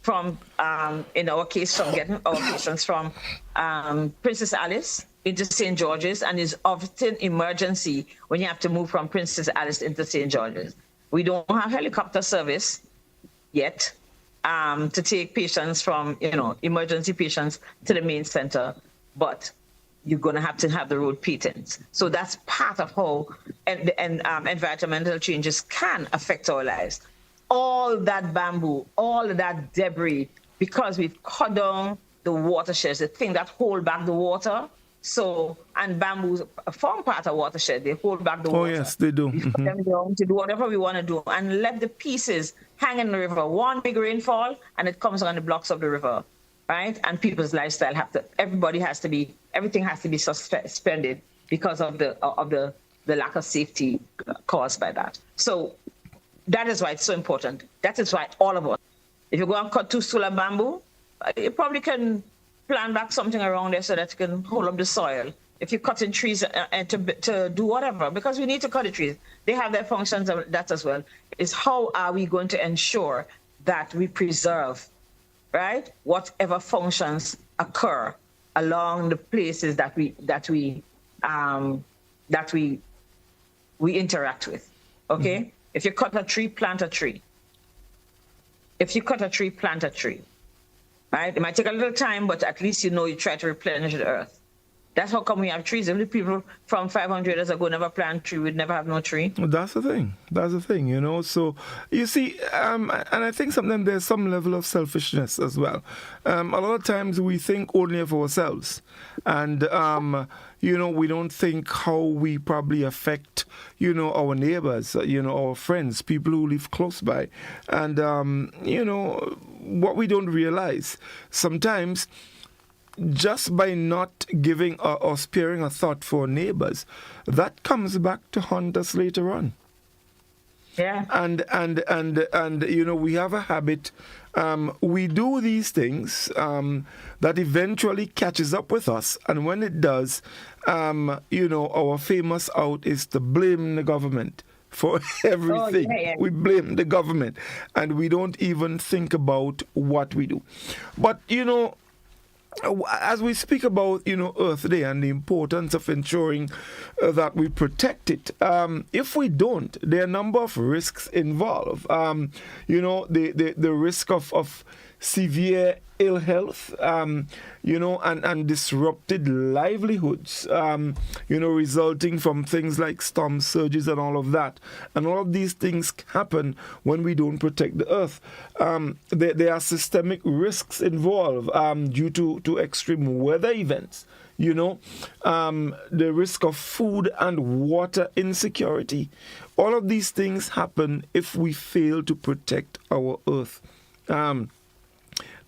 from, in our case, from getting our patients from Princess Alice into St. George's, and is often emergency when you have to move from Princess Alice into St. George's. We don't have helicopter service yet to take patients from, emergency patients to the main center, but you're going to have the road patent. So that's part of how environmental changes can affect our lives. All that bamboo, all of that debris, because we've cut down the watersheds, the thing that hold back the water. So, and bamboos form part of watershed. They hold back the water. Oh, yes, they do. We put them down to do whatever we want to do and let the pieces hang in the river. One big rainfall and it comes on the blocks of the river, right? And people's lifestyle everything has to be suspended because of the lack of safety caused by that. So that is why it's so important. That is why all of us, if you go and cut 2 stools of bamboo, you probably can plant back something around there so that you can hold up the soil. If you're cutting trees and to do whatever, because we need to cut the trees. They have their functions of that as well, is how are we going to ensure that we preserve, right, whatever functions occur along the places that we interact with, okay? Mm-hmm. If you cut a tree, plant a tree. If you cut a tree, plant a tree. Right? It might take a little time, but at least you try to replenish the earth. That's how come we have trees. If the people from 500 years ago never plant tree, we'd never have no tree. Well, that's the thing. So, you see, and I think sometimes there's some level of selfishness as well. A lot of times we think only of ourselves. And, we don't think how we probably affect, our neighbors, our friends, people who live close by. And, what we don't realize, sometimes just by not giving or sparing a thought for neighbors, that comes back to haunt us later on. Yeah. And we have a habit, we do these things that eventually catches up with us, and when it does, our famous out is to blame the government for everything. Oh, yeah. We blame the government, and we don't even think about what we do. But, as we speak about, Earth Day and the importance of ensuring that we protect it, if we don't, there are a number of risks involved. The risk of severe ill health, and disrupted livelihoods, resulting from things like storm surges and all of that. And all of these things happen when we don't protect the earth. There are systemic risks involved due to extreme weather events. The risk of food and water insecurity. All of these things happen if we fail to protect our earth.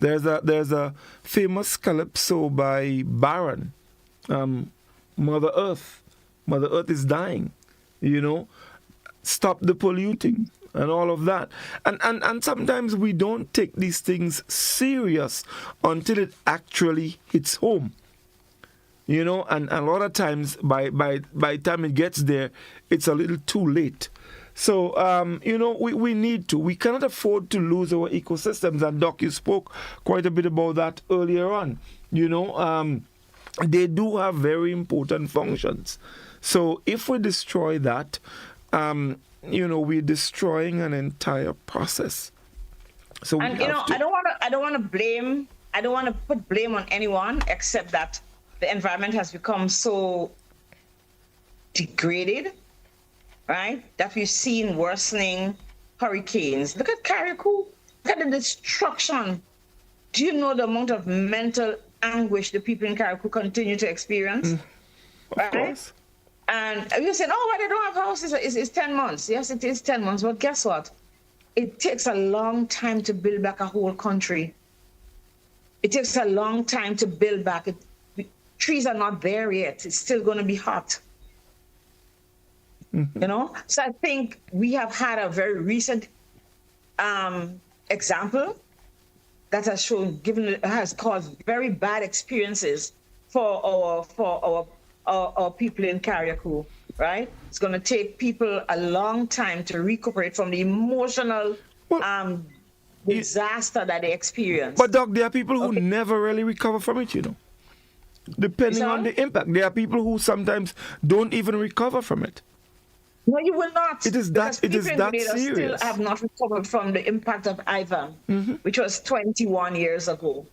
There's a famous calypso by Byron, Mother Earth. Mother Earth is dying, Stop the polluting and all of that. And sometimes we don't take these things serious until it actually hits home. And a lot of times by the time it gets there, it's a little too late. So, we cannot afford to lose our ecosystems. And Doc, you spoke quite a bit about that earlier on. They do have very important functions. So if we destroy that, we're destroying an entire process. So I don't want to put blame on anyone except that the environment has become so degraded, right? That we've seen worsening hurricanes. Look at Carriacou. Look at the destruction. Do you know the amount of mental anguish the people in Carriacou continue to experience. Of course. And you said, oh, but they don't have houses. It's 10 months. Yes, it is 10 months. But guess what? It takes a long time to build back a whole country. It takes a long time to build back. Trees are not there yet. It's still going to be hot. You know? So I think we have had a very recent example that has has caused very bad experiences for our people in Carriacou, right? It's going to take people a long time to recuperate from the emotional disaster that they experience. But Doc, there are people who never really recover from it, you know. Depending on the impact. There are people who sometimes don't even recover from it. No, you will not. It is that serious. Still have not recovered from the impact of Ivan, which was 21 years ago.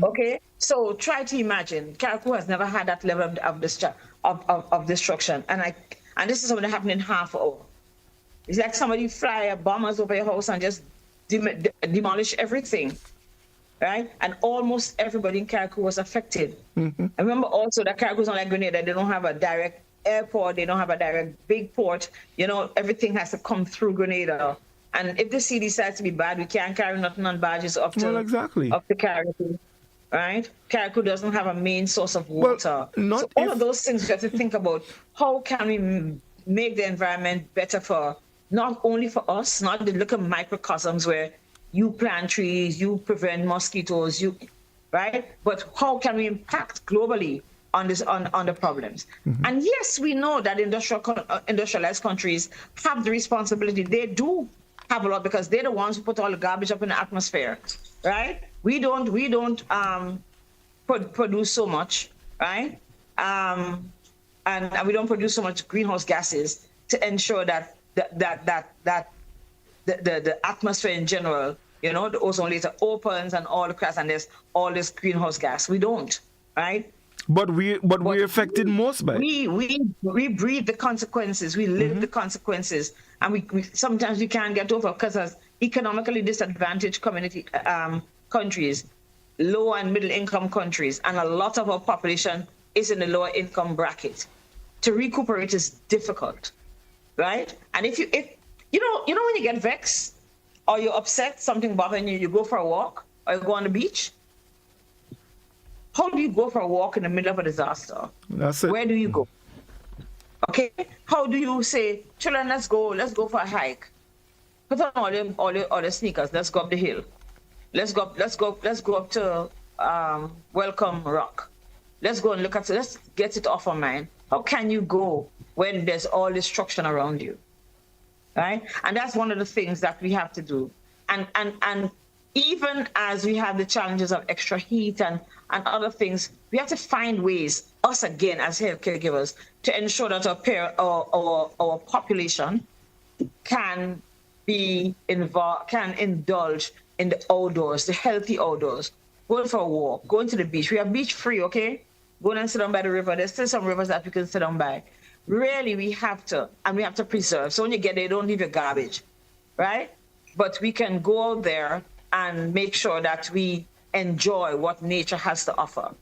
Okay, so try to imagine. Carriacou has never had that level of destruction, and this is something that happened in half an hour. It's like somebody fly bombers over your house and just demolish everything, right? And almost everybody in Carriacou was affected. I remember also that Carriacou is not like Grenada. They don't have a direct airport. They don't have a direct big port. You know, everything has to come through Grenada. And if the sea decides to be bad, we can't carry nothing on barges up to Carriacou, right? Carriacou doesn't have a main source of water. So all of those things we have to think about. How can we make the environment better for not only for us, not the little microcosms where you plant trees, you prevent mosquitoes, right? But how can we impact globally on the problems? And yes, we know that industrialized countries have the responsibility. They do have a lot because they're the ones who put all the garbage up in the atmosphere, right? We don't produce so much, right? And we don't produce so much greenhouse gases to ensure that the atmosphere in general, you know, the ozone layer opens and all the cracks, and there's all this greenhouse gas. We don't, right? But we're affected most by it. We breathe the consequences. We live the consequences, and we sometimes we can't get over because as economically disadvantaged countries, low and middle income countries, and a lot of our population is in the lower income bracket. To recuperate is difficult, right? And if you know when you get vexed or you're upset, something bothering you, you go for a walk or you go on the beach. How do you go for a walk in the middle of a disaster? That's it. Where do you go? Okay. How do you say, children, let's go for a hike? Put on all the sneakers. Let's go up the hill. Let's go up to Welcome Rock. Let's go and let's get it off our mind. How can you go when there's all destruction around you? Right? And that's one of the things that we have to do. And even as we have the challenges of extra heat and other things, we have to find ways, us again as healthcare givers, to ensure that our population can indulge in the outdoors, the healthy outdoors, going for a walk, going to the beach. We are beach free, okay? Go and sit down by the river. There's still some rivers that we can sit down by. Really, we have to preserve. So when you get there, don't leave your garbage, right? But we can go out there and make sure that we enjoy what nature has to offer.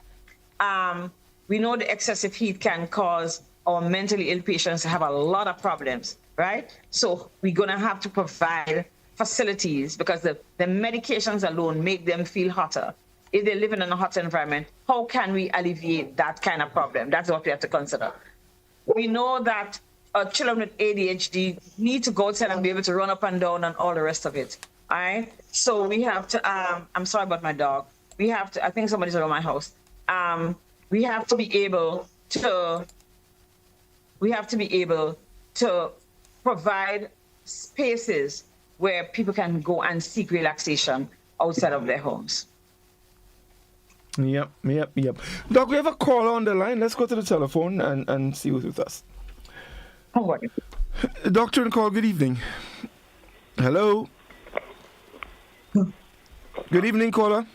We know the excessive heat can cause our mentally ill patients to have a lot of problems, right? So we're going to have to provide facilities because the medications alone make them feel hotter. If they're living in a hot environment, how can we alleviate that kind of problem? That's what we have to consider. We know that children with ADHD need to go outside and be able to run up and down and all the rest of it. All right. So we have to. I'm sorry about my dog. We have to. I think somebody's around my house. We have to be able to. We have to be able to provide spaces where people can go and seek relaxation outside of their homes. Yep. Doc, we have a caller on the line. Let's go to the telephone and see who's with us. Don't worry. Doctor and call, good evening. Hello. Good evening, caller.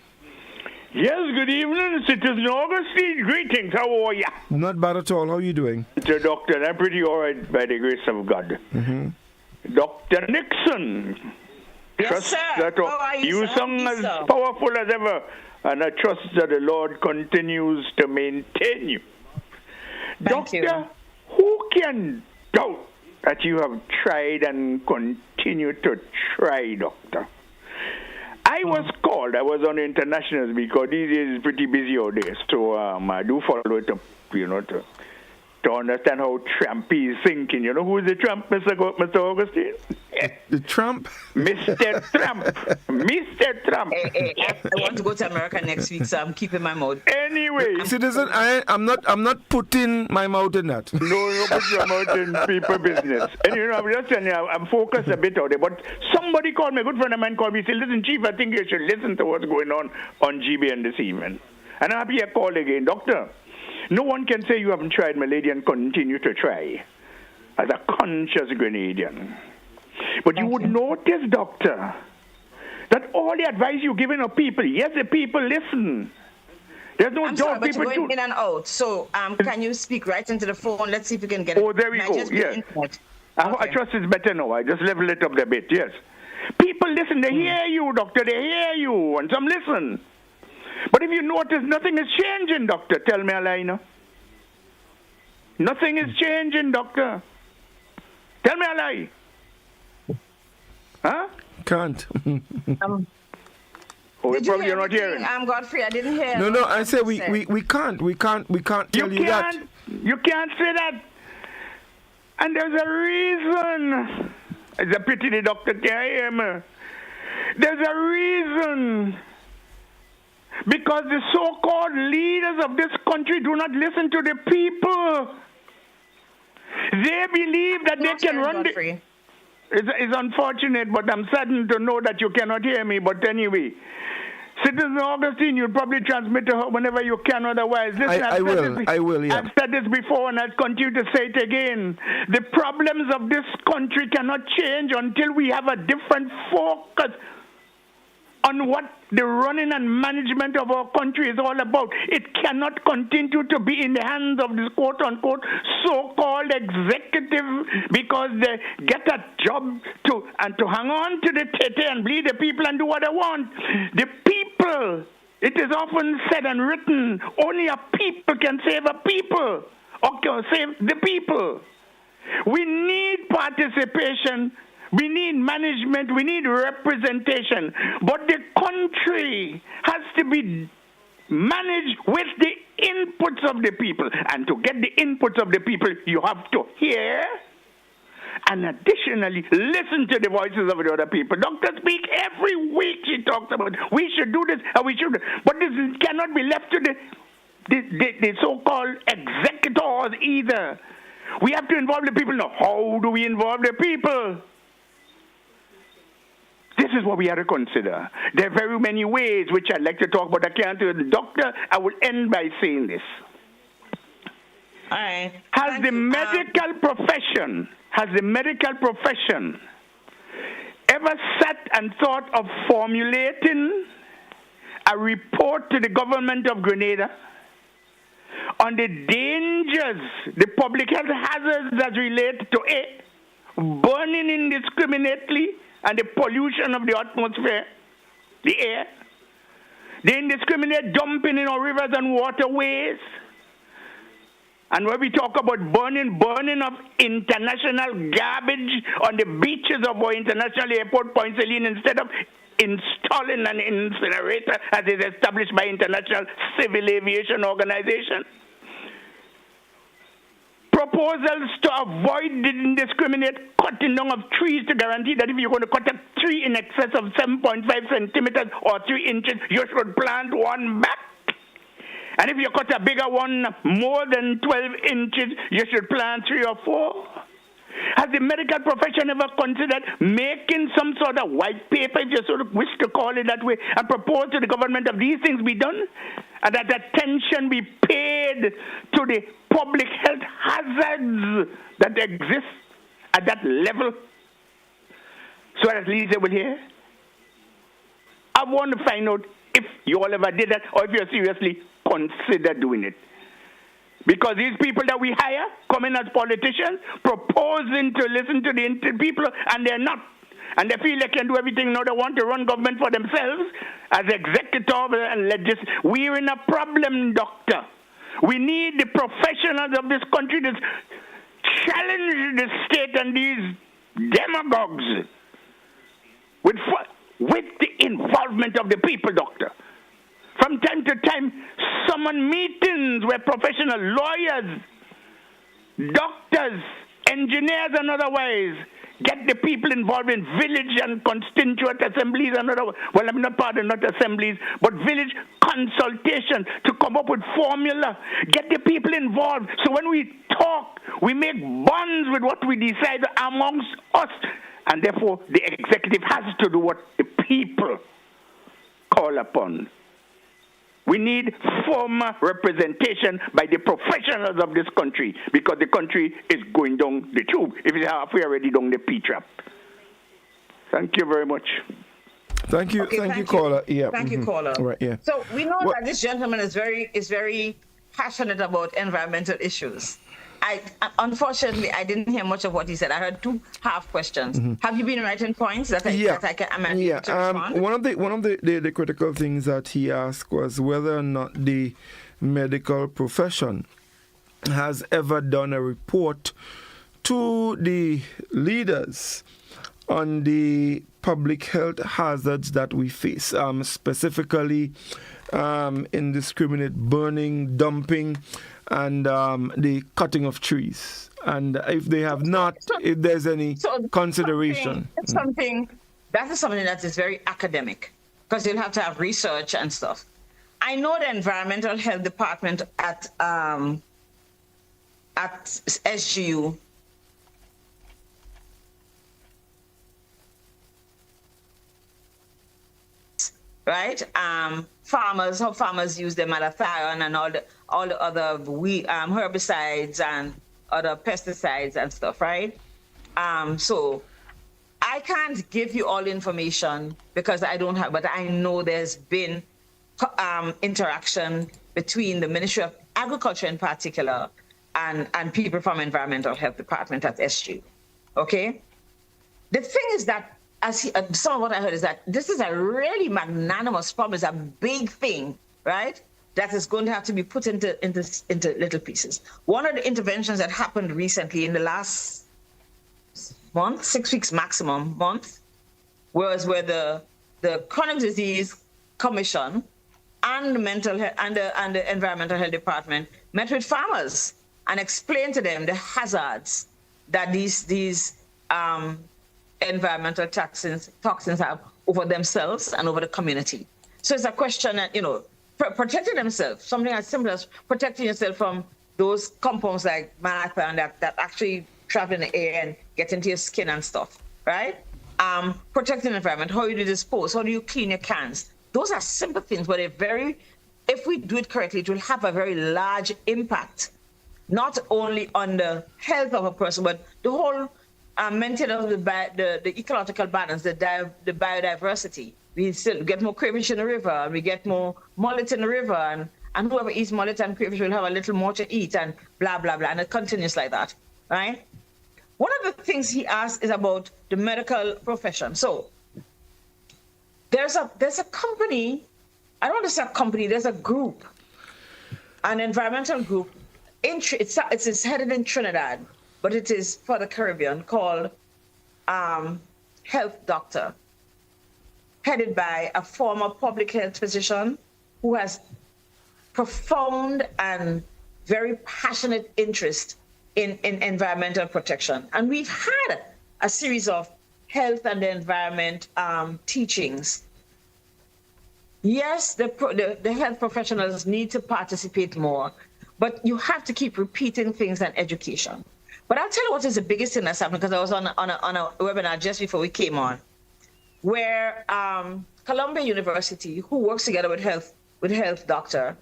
Yes, good evening, Citizen Augustine. Greetings, how are you? Not bad at all. How are you doing? Mr. Doctor, I'm pretty all right by the grace of God. Dr. Nixon. Yes, sir. That how are you, you sir? sung as powerful as ever and I trust that the Lord continues to maintain you. Thank you. Doctor, who can doubt that you have tried and continue to try, Doctor? I was called. I was on the internationals because these days is pretty busy out there. So I do follow it up, to understand how Trump is thinking. You know who is the Trump, Mr. Augustine? The Trump? Mr. Trump. Mr. Trump. Hey, I want to go to America next week, so I'm keeping my mouth. Anyway. Citizen, I'm not putting my mouth in that. No, put your mouth in people business. And I'm just telling you, I'm focused a bit out there. But somebody called me, a good friend of mine called me, he said, listen, Chief, I think you should listen to what's going on GBN this evening. And I'm happy I called again. Doctor, no one can say you haven't tried, my lady, and continue to try as a conscious Grenadian. But you would notice, Doctor, that all the advice you're giving of people, yes, the people listen. There's no I'm doubt sorry, but people you're going in and out. So can you speak right into the phone? Let's see if we can get it. Oh, there we go. Yes. I trust it's better now. I just level it up a bit. Yes. People listen. They hear you, Doctor. They hear you. And some listen. But if you notice, nothing is changing, Doctor. Tell me a lie now. Nothing is changing, Doctor. Tell me a lie. Huh? Can't. Did you hear not hearing. I'm Godfrey. I didn't hear. No. I say we can't tell you that. You can't say that. And there's a reason. It's a pity the doctor can't hear me. There's a reason. Because the so-called leaders of this country do not listen to the people. They believe that they can run the... It's unfortunate, but I'm saddened to know that you cannot hear me. But anyway, Citizen Augustine, you'll probably transmit to her whenever you can. Otherwise, listen, I will. Yeah. I've said this before, and I'll continue to say it again. The problems of this country cannot change until we have a different focus on what the running and management of our country is all about. It cannot continue to be in the hands of this quote-unquote so-called executive because they get a job to hang on to the tete and bleed the people and do what they want. The people, it is often said and written, only a people can save a people or can save the people. We need participation. We need management, we need representation, but the country has to be managed with the inputs of the people. And to get the inputs of the people, you have to hear and additionally listen to the voices of the other people. Dr. Speak every week she talks about we should do this and we should, but this cannot be left to the so-called executors either. We have to involve the people. Now, how do we involve the people? This is what we have to consider. There are very many ways which I'd like to talk about. I can't do it. Doctor, I will end by saying this. All right. Has the medical profession ever sat and thought of formulating a report to the government of Grenada on the dangers, the public health hazards that relate to burning indiscriminately and the pollution of the atmosphere, the air, the indiscriminate dumping in our rivers and waterways, and when we talk about burning of international garbage on the beaches of our international airport, Point Celine, instead of installing an incinerator as is established by International Civil Aviation Organization. Proposals to avoid the indiscriminate cutting down of trees to guarantee that if you're going to cut a tree in excess of 7.5 centimeters or 3 inches, you should plant one back. And if you cut a bigger one, more than 12 inches, you should plant 3 or 4. Has the medical profession ever considered making some sort of white paper, if you sort of wish to call it that way, and propose to the government of these things be done? And that attention be paid to the public health hazards that exist at that level, so at least they will hear? I want to find out if you all ever did that, or if you seriously consider doing it. Because these people that we hire come in as politicians, proposing to listen to the people, and they're not. and they feel they can do everything. Now they want to run government for themselves as executive and legislative. We're in a problem, doctor. We need the professionals of this country to challenge the state and these demagogues with the involvement of the people, doctor. From time to time, summon meetings where professional lawyers, doctors, engineers, and otherwise get the people involved in village and constituent assemblies and other. Well, I'm not part of not assemblies, but village consultation to come up with formula. Get the people involved. So when we talk, we make bonds with what we decide amongst us, and therefore the executive has to do what the people call upon. We need formal representation by the professionals of this country, because the country is going down the tube. If it's halfway already down the P-trap. Thank you very much. Thank you, okay, thank you, caller. Yeah. Thank you, caller. Right, yeah. So we know that this gentleman is very passionate about environmental issues. Unfortunately, I didn't hear much of what he said. I heard two half questions. Have you been writing points that I can respond? One of the critical things that he asked was whether or not the medical profession has ever done a report to the leaders on the public health hazards that we face, specifically indiscriminate burning, dumping, and the cutting of trees. And if they have not, if there's any consideration. That is something that is very academic, because you'll have to have research and stuff. I know the environmental health department at SGU right? How farmers use the malathion and all the other herbicides and other pesticides and stuff, right? So I can't give you all information because I don't have, but I know there's been interaction between the Ministry of Agriculture in particular and people from Environmental Health Department at SGU, okay? The thing is that some of what I heard is that this is a really magnanimous problem. It's a big thing, right? That is going to have to be put into little pieces. One of the interventions that happened recently in the last month, 6 weeks maximum month, was where the Chronic Disease Commission and the Mental Health and the Environmental Health Department met with farmers and explained to them the hazards that these environmental toxins have over themselves and over the community. So it's a question that, protecting themselves, something as simple as protecting yourself from those compounds like malathion that actually travel in the air and get into your skin and stuff, right? Protecting the environment, how you dispose, how do you clean your cans? Those are simple things, but if we do it correctly, it will have a very large impact, not only on the health of a person, but the whole maintenance of the ecological balance, the biodiversity. We still get more crayfish in the river, and we get more mullet in the river, and whoever eats mullet and crayfish will have a little more to eat, and blah, blah, blah, and it continues like that, right? One of the things he asked is about the medical profession. So there's a company, I don't want to say a company, there's a group, an environmental group, it's headed in Trinidad, but it is for the Caribbean, called Health Doctor, headed by a former public health physician who has profound and very passionate interest in environmental protection. And we've had a series of health and the environment teachings. Yes, the health professionals need to participate more, but you have to keep repeating things and education. But I'll tell you what is the biggest thing that's happened, because I was on a webinar just before we came on, where Columbia University, who works together with Health Doctor,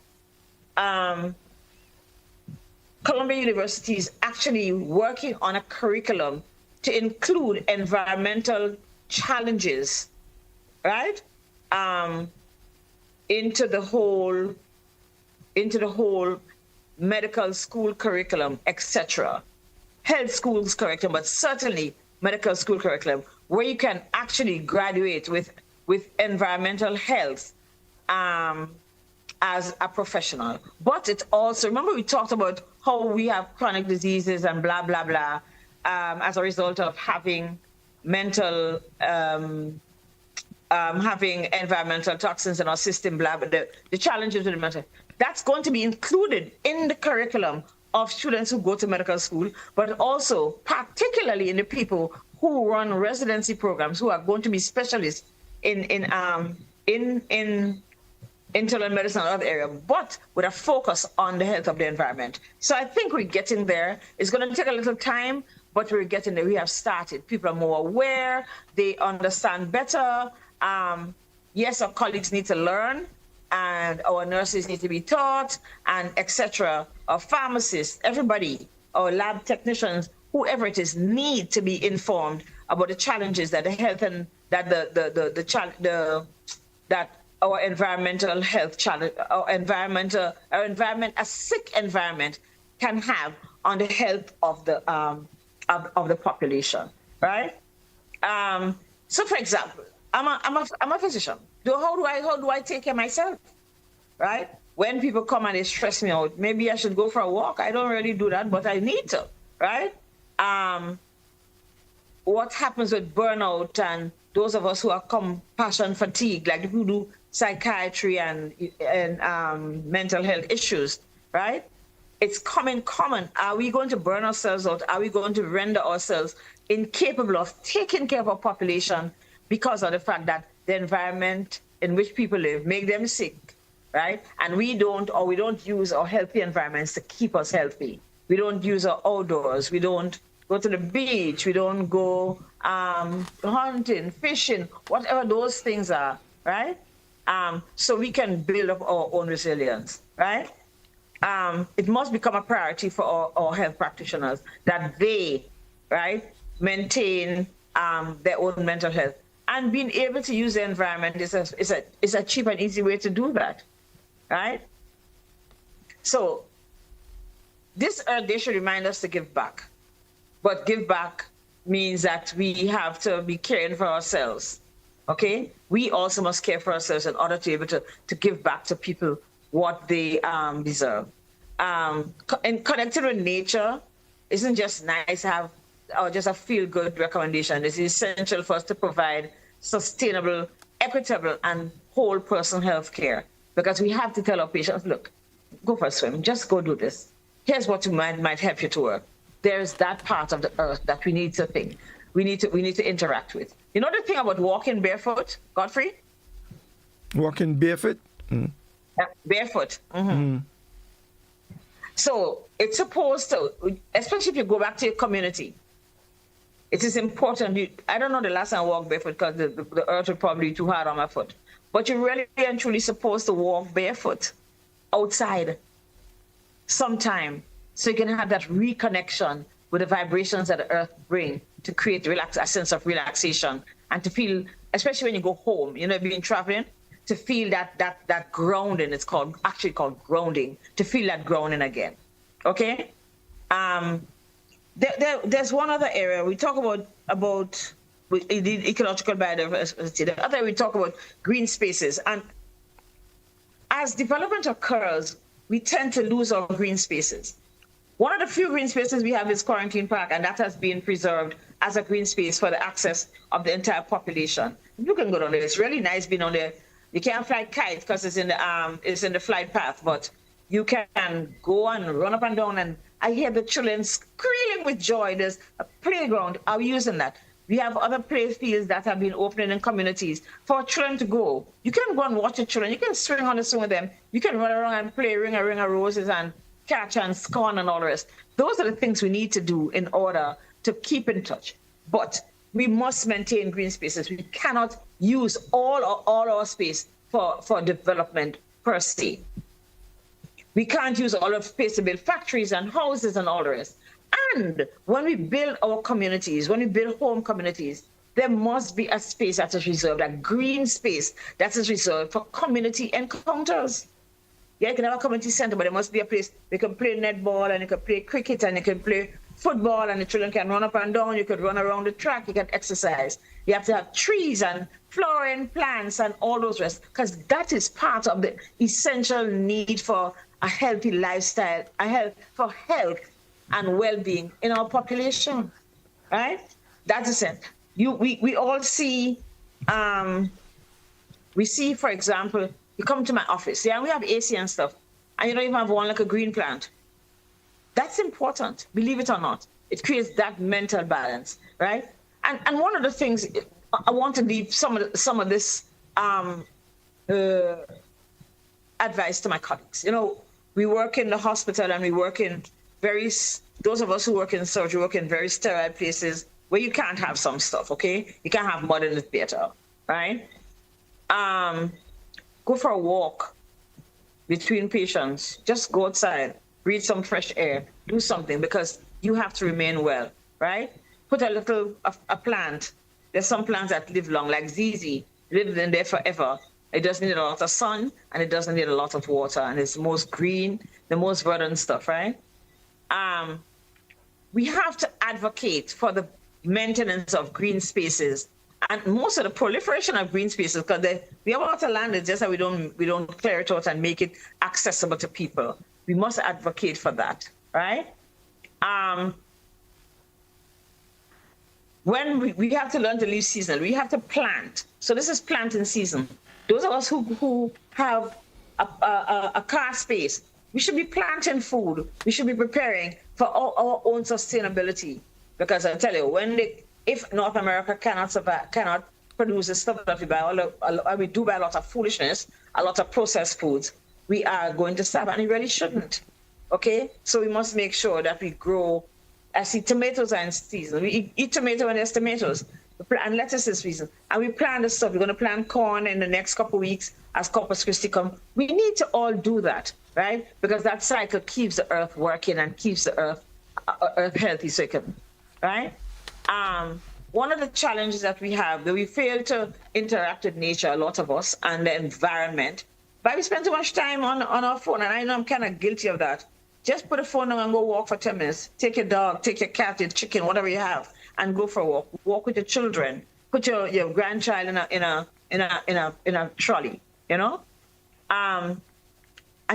Columbia University is actually working on a curriculum to include environmental challenges, right, into the whole medical school curriculum, etc. Health schools curriculum, but certainly medical school curriculum, where you can actually graduate with environmental health as a professional. But it also, remember we talked about how we have chronic diseases and blah, blah, blah, as a result of having mental, having environmental toxins in our system, blah, blah, the challenges with the mental. That's going to be included in the curriculum of students who go to medical school, but also particularly in the people who run residency programs, who are going to be specialists in internal medicine and other area, but with a focus on the health of the environment. So I think we're getting there. It's going to take a little time, but we're getting there. We have started. People are more aware. They understand better. Yes, our colleagues need to learn, and our nurses need to be taught, and etc. Our pharmacists, everybody, our lab technicians, whoever it is, need to be informed about the challenges that the health and that that our environmental health challenge, our environment, a sick environment can have on the health of the population, right? So, for example, I'm a physician. How do I take care of myself, right? When people come and they stress me out, maybe I should go for a walk. I don't really do that, but I need to, right? What happens with burnout and those of us who are compassion fatigue, like who do psychiatry and mental health issues, right? It's common. Are we going to burn ourselves out? Are we going to render ourselves incapable of taking care of our population because of the fact that the environment in which people live make them sick, right? And we don't use our healthy environments to keep us healthy. We don't use our outdoors. We don't go to the beach. We don't go hunting, fishing, whatever those things are, right? So we can build up our own resilience, right? It must become a priority for our health practitioners that they, right, maintain their own mental health. And being able to use the environment is a cheap and easy way to do that, right? So this Earth Day should remind us to give back. But give back means that we have to be caring for ourselves, okay? We also must care for ourselves in order to be able to give back to people what they deserve. And connected with nature isn't just nice to have or just a feel-good recommendation. It's essential for us to provide sustainable, equitable, and whole person health care, because we have to tell our patients, look, go for a swim, just go do this. Here's what might help you to work. There's that part of the earth that we need to think. We need to interact with. You know the thing about walking barefoot, Godfrey? Walking barefoot? Mm. Yeah, barefoot. Mm-hmm. Mm. So it's supposed to, especially if you go back to your community, it is important. I don't know the last time I walked barefoot because the earth would probably be too hard on my foot. But you're really and truly supposed to walk barefoot outside sometime, so you can have that reconnection with the vibrations that the earth brings to create a sense of relaxation and to feel, especially when you go home, you know, being traveling, to feel that grounding. It's actually called grounding, to feel that grounding again. Okay? There's one other area we talk about ecological biodiversity. The other we talk about green spaces. And as development occurs, we tend to lose our green spaces. One of the few green spaces we have is Quarantine Park, and that has been preserved as a green space for the access of the entire population. You can go down there. It's really nice being on there. You can't fly kites because it's in the flight path, but you can go and run up and down. And I hear the children screaming with joy. There's a playground. Are we using that? We have other play fields that have been opening in communities for children to go. You can go and watch the children. You can swing on the swing with them. You can run around and play ring of roses and catch and scone and all the rest. Those are the things we need to do in order to keep in touch. But we must maintain green spaces. We cannot use all our space for development per se. We can't use all of space to build factories and houses and all the rest. And when we build our communities, when we build home communities, there must be a space that is reserved, a green space that is reserved for community encounters. Yeah, you can have a community center, but there must be a place we can play netball and you can play cricket and you can play football and the children can run up and down. You could run around the track. You can exercise. You have to have trees and flowering plants and all those rest, because that is part of the essential need for a healthy lifestyle, for health and well-being in our population, right? That is it. We all see, for example, you come to my office, yeah, we have AC and stuff, and you don't even have one like a green plant. That's important, believe it or not. It creates that mental balance, right? And one of the things I want to leave some of this advice to my colleagues. You know, we work in the hospital and we work in those of us who work in surgery work in very sterile places where you can't have some stuff, okay? You can't have mud in the theater, right? Go for a walk between patients. Just go outside, breathe some fresh air, do something, because you have to remain well, right? Put a plant. There's some plants that live long, like ZZ, live in there forever. It doesn't need a lot of sun, and it doesn't need a lot of water, and it's the most green, the most verdant stuff, right? We have to advocate for the maintenance of green spaces, and most of the proliferation of green spaces, because we have a lot of land. It's just that we don't clear it out and make it accessible to people. We must advocate for that, right? When we have to learn to live seasonal, we have to plant. So this is planting season. Those of us who have a car space, we should be planting food. We should be preparing for our own sustainability. Because I tell you, if North America cannot produce the stuff that we buy, we do buy a lot of foolishness, a lot of processed foods, we are going to starve, and we really shouldn't. Okay, so we must make sure that we grow. I see tomatoes are in season. We eat tomato when there's tomatoes, and lettuce is season. And we plant the stuff. We're going to plant corn in the next couple of weeks as Corpus Christi comes. We need to all do that, right? Because that cycle keeps the earth working and keeps the earth healthy, so it can, right? One of the challenges that we have, that we fail to interact with nature, a lot of us, and the environment, but we spend too much time on our phone, and I know I'm kind of guilty of that. Just put a phone down and go walk for 10 minutes. Take your dog, take your cat, your chicken, whatever you have, and go for a walk. Walk with your children. Put your grandchild in a trolley, you know? And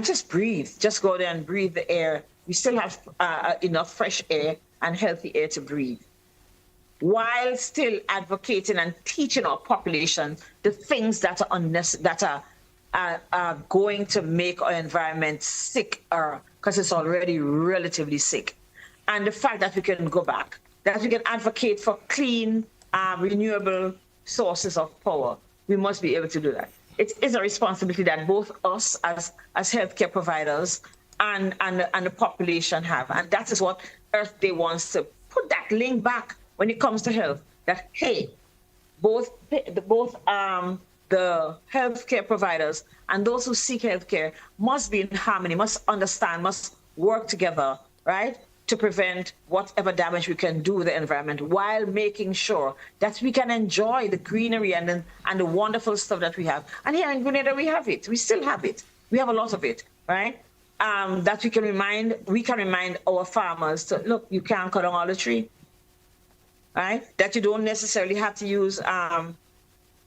just breathe. Just go there and breathe the air. We still have enough fresh air and healthy air to breathe, while still advocating and teaching our population the things that are unnecessary, that are going to make our environment sicker, because it's already relatively sick. And the fact that we can go back, that we can advocate for clean, renewable sources of power, we must be able to do that. It is a responsibility that both us as healthcare providers and the population have. And that is what Earth Day wants to put that link back when it comes to health, that, hey, both the healthcare providers and those who seek healthcare must be in harmony, must understand, must work together, right, to prevent whatever damage we can do to the environment, while making sure that we can enjoy the greenery and the wonderful stuff that we have. And here in Grenada, we have it. We still have it. We have a lot of it, right? That we can remind our farmers to, look, you can't cut down all the tree, right? That you don't necessarily have to use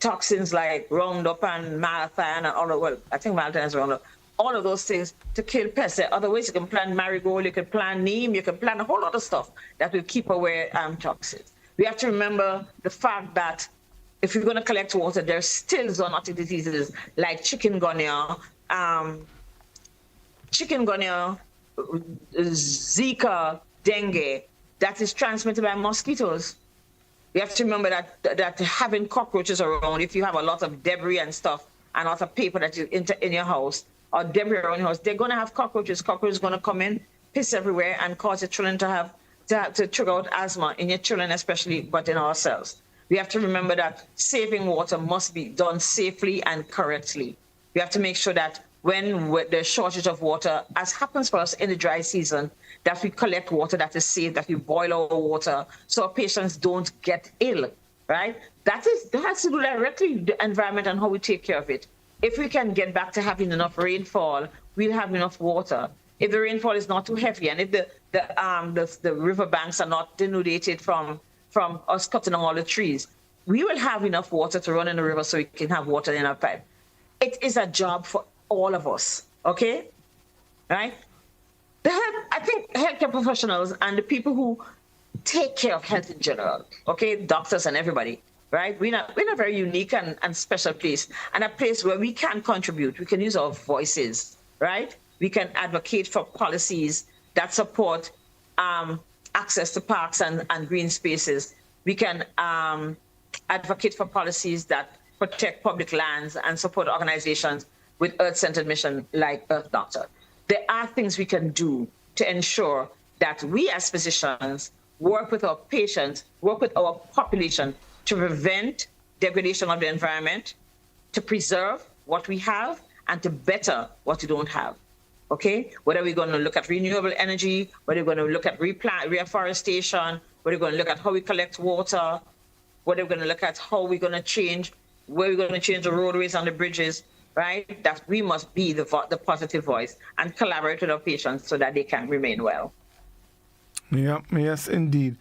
toxins like Roundup and Malathion and all of, well, I think Malathion is Roundup, all of those things to kill pests. There are other ways. You can plant marigold, you can plant neem, you can plant a whole lot of stuff that will keep away toxins. We have to remember the fact that if you're going to collect water, there's still zoonotic diseases like chikungunya, Zika, dengue, that is transmitted by mosquitoes. We have to remember that having cockroaches around, if you have a lot of debris and stuff and a lot of paper that you enter in your house or debris around your house, they're going to have cockroaches. Cockroaches are going to come in, piss everywhere, and cause your children to trigger out asthma in your children especially, but in ourselves. We have to remember that saving water must be done safely and correctly. We have to make sure that when there's shortage of water, as happens for us in the dry season, that we collect water that is safe, that we boil our water so our patients don't get ill, right? That has to do directly with the environment and how we take care of it. If we can get back to having enough rainfall, we'll have enough water. if the rainfall is not too heavy, and if the river banks are not denuded from us cutting down all the trees, we will have enough water to run in the river so we can have water in our pipe. It is a job for all of us, okay? Right? I think healthcare professionals and the people who take care of health in general, okay, doctors and everybody, right? We're in a very unique and special place, and a place where we can contribute. We can use our voices, right? We can advocate for policies that support access to parks and green spaces. We can advocate for policies that protect public lands and support organizations with earth-centered mission like Earth Doctor. There are things we can do to ensure that we as physicians work with our patients, work with our population to prevent degradation of the environment, to preserve what we have, and to better what we don't have. Okay? Whether we're going to look at renewable energy, whether we're going to look at reforestation, whether we're going to look at how we collect water, whether we're going to look at how we're going to change, where we're going to change the roadways and the bridges, right? That we must be the positive voice and collaborate with our patients so that they can remain well. Yeah, yes, indeed.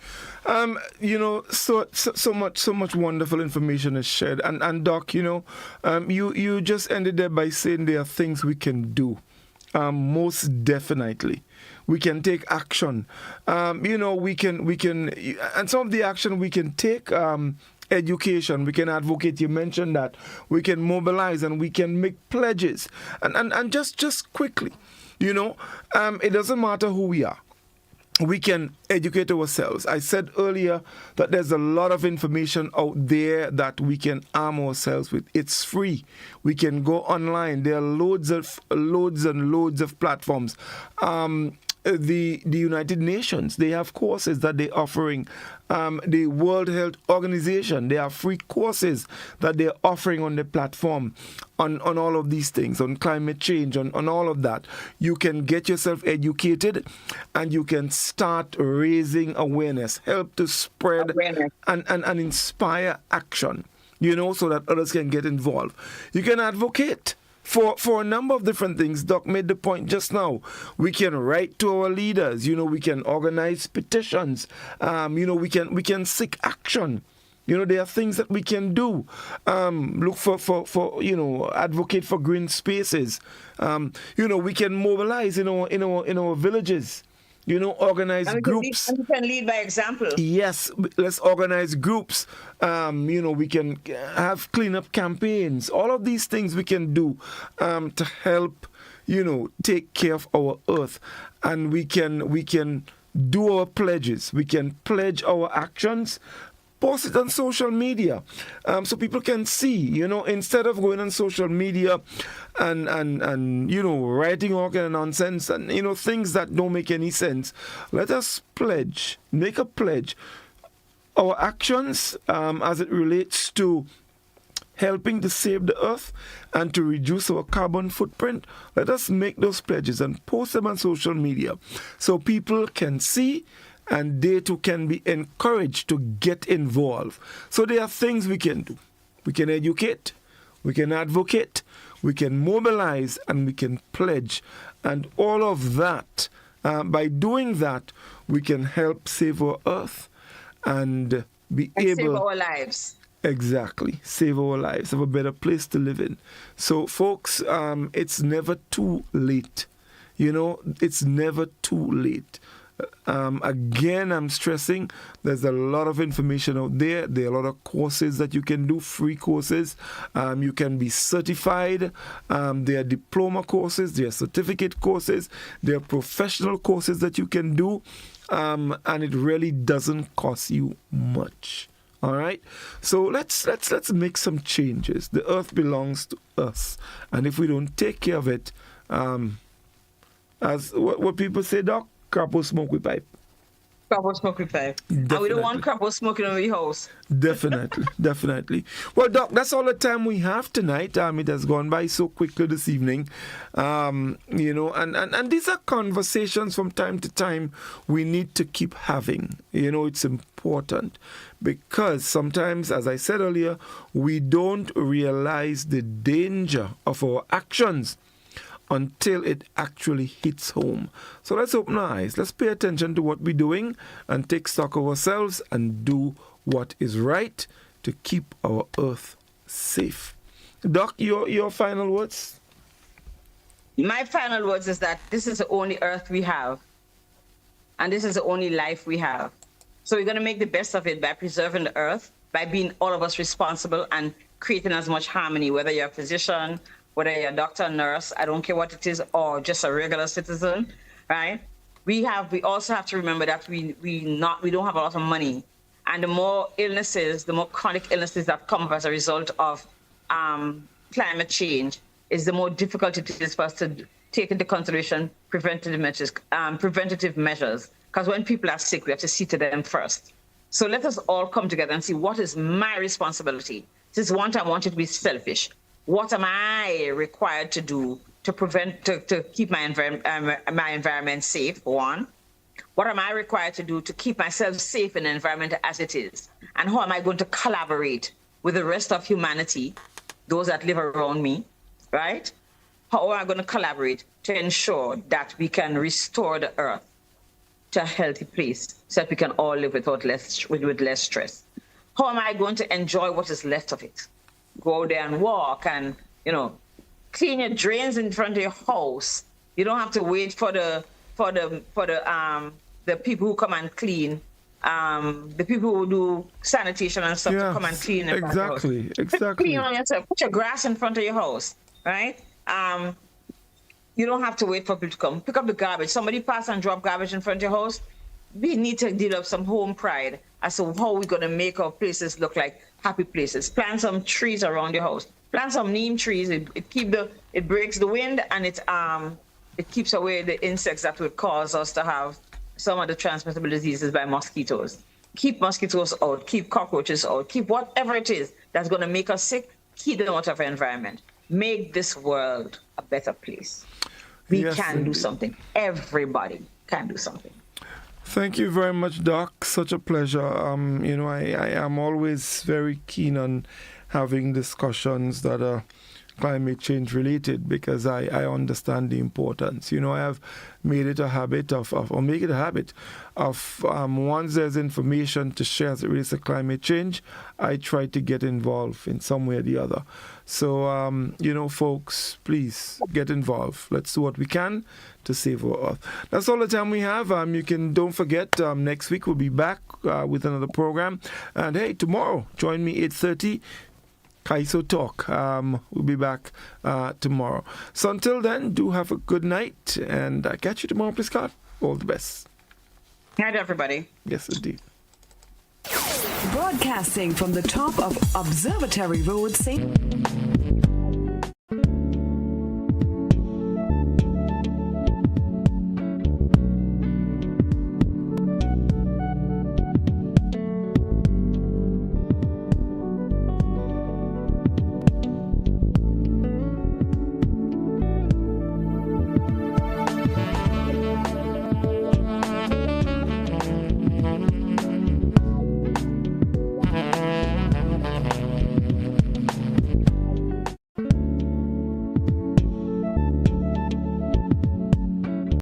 So much wonderful information is shared. And Doc, you just ended there by saying there are things we can do. Most definitely. We can take action. We can, and some of the action we can take, education, we can advocate. You mentioned that we can mobilize and we can make pledges. And just quickly, it doesn't matter who we are. We can educate ourselves. I said earlier that there's a lot of information out there that we can arm ourselves with. It's free. We can go online. There are loads and loads of platforms. The United Nations, they have courses that they're offering. The World Health Organization, there are free courses that they're offering on the platform on all of these things, on climate change, on all of that. You can get yourself educated and you can start raising awareness, help to spread and inspire action, so that others can get involved. You can advocate for a number of different things. Doc made the point just now. We can write to our leaders. We can organize petitions. We can seek action. There are things that we can do. Look for advocate for green spaces. We can mobilize in our villages. Organize groups. We can lead by example. Yes, let's organize groups. We can have cleanup campaigns. All of these things we can do to help, take care of our earth. And we can do our pledges. We can pledge our actions. Post it on social media so people can see, instead of going on social media and writing all kind of nonsense and, things that don't make any sense. Let us make a pledge. Our actions as it relates to helping to save the earth and to reduce our carbon footprint, let us make those pledges and post them on social media so people can see and they too can be encouraged to get involved. So there are things we can do. We can educate, we can advocate, we can mobilize, and we can pledge. And all of that, by doing that, we can help save our earth and be able... save our lives. Exactly. Save our lives, have a better place to live in. So, folks, it's never too late. It's never too late. Again, I'm stressing there's a lot of information out there. There are a lot of courses that you can do, free courses. You can be certified. There are diploma courses, there are certificate courses, there are professional courses that you can do, and it really doesn't cost you much. All right, so let's make some changes. The earth belongs to us, and if we don't take care of it, as what people say, Doc, crap or smoke with pipe. Crap or smoke with pipe. Definitely. And we don't want crap or smoke in our house. Definitely. Well, Doc, that's all the time we have tonight. It has gone by so quickly this evening. And these are conversations from time to time we need to keep having. It's important because sometimes, as I said earlier, we don't realize the danger of our actions until it actually hits home. So let's open our eyes. Let's pay attention to what we're doing and take stock of ourselves and do what is right to keep our earth safe. Doc, your final words? My final words is that this is the only earth we have, and this is the only life we have. So we're going to make the best of it by preserving the earth, by being all of us responsible and creating as much harmony, whether you're a physician, whether you're a doctor, nurse, I don't care what it is, or just a regular citizen, right? We also have to remember that we don't have a lot of money. And the more illnesses, the more chronic illnesses that come up as a result of climate change, is the more difficult it is for us to take into consideration preventative measures. Because when people are sick, we have to see to them first. So let us all come together and see what is my responsibility. This is one time I want you to be selfish. What am I required to do to keep my environment safe? One. What am I required to do to keep myself safe in the environment as it is? And how am I going to collaborate with the rest of humanity, those that live around me, right? How am I going to collaborate to ensure that we can restore the earth to a healthy place so that we can all live with less stress? How am I going to enjoy what is left of it? Go out there and walk and, clean your drains in front of your house. You don't have to wait for the people who come and clean, the people who do sanitation and stuff to come and clean in front of your house. Exactly. Clean on yourself. Put your grass in front of your house, right? You don't have to wait for people to come. Pick up the garbage. Somebody pass and drop garbage in front of your house. We need to develop some home pride as to how we're going to make our places look like happy places. Plant some trees around your house. Plant some neem trees. It breaks the wind and it keeps away the insects that would cause us to have some of the transmissible diseases by mosquitoes. Keep mosquitoes out. Keep cockroaches out. Keep whatever it is that's going to make us sick. Keep them out of our environment. Make this world a better place. We can do something. Everybody can do something. Thank you very much, Doc. Such a pleasure. I am always very keen on having discussions that are climate change related because I understand the importance. I have made it a habit of once there's information to share as it relates to climate change, I try to get involved in some way or the other. So, folks, please get involved. Let's do what we can to save our earth. That's all the time we have. Don't forget, next week we'll be back with another program. And hey, tomorrow, join me 8:30. Kaiso Talk. We'll be back tomorrow. So until then, do have a good night, and catch you tomorrow, please God. All the best. Good night, everybody. Yes, indeed. Broadcasting from the top of Observatory Road, St.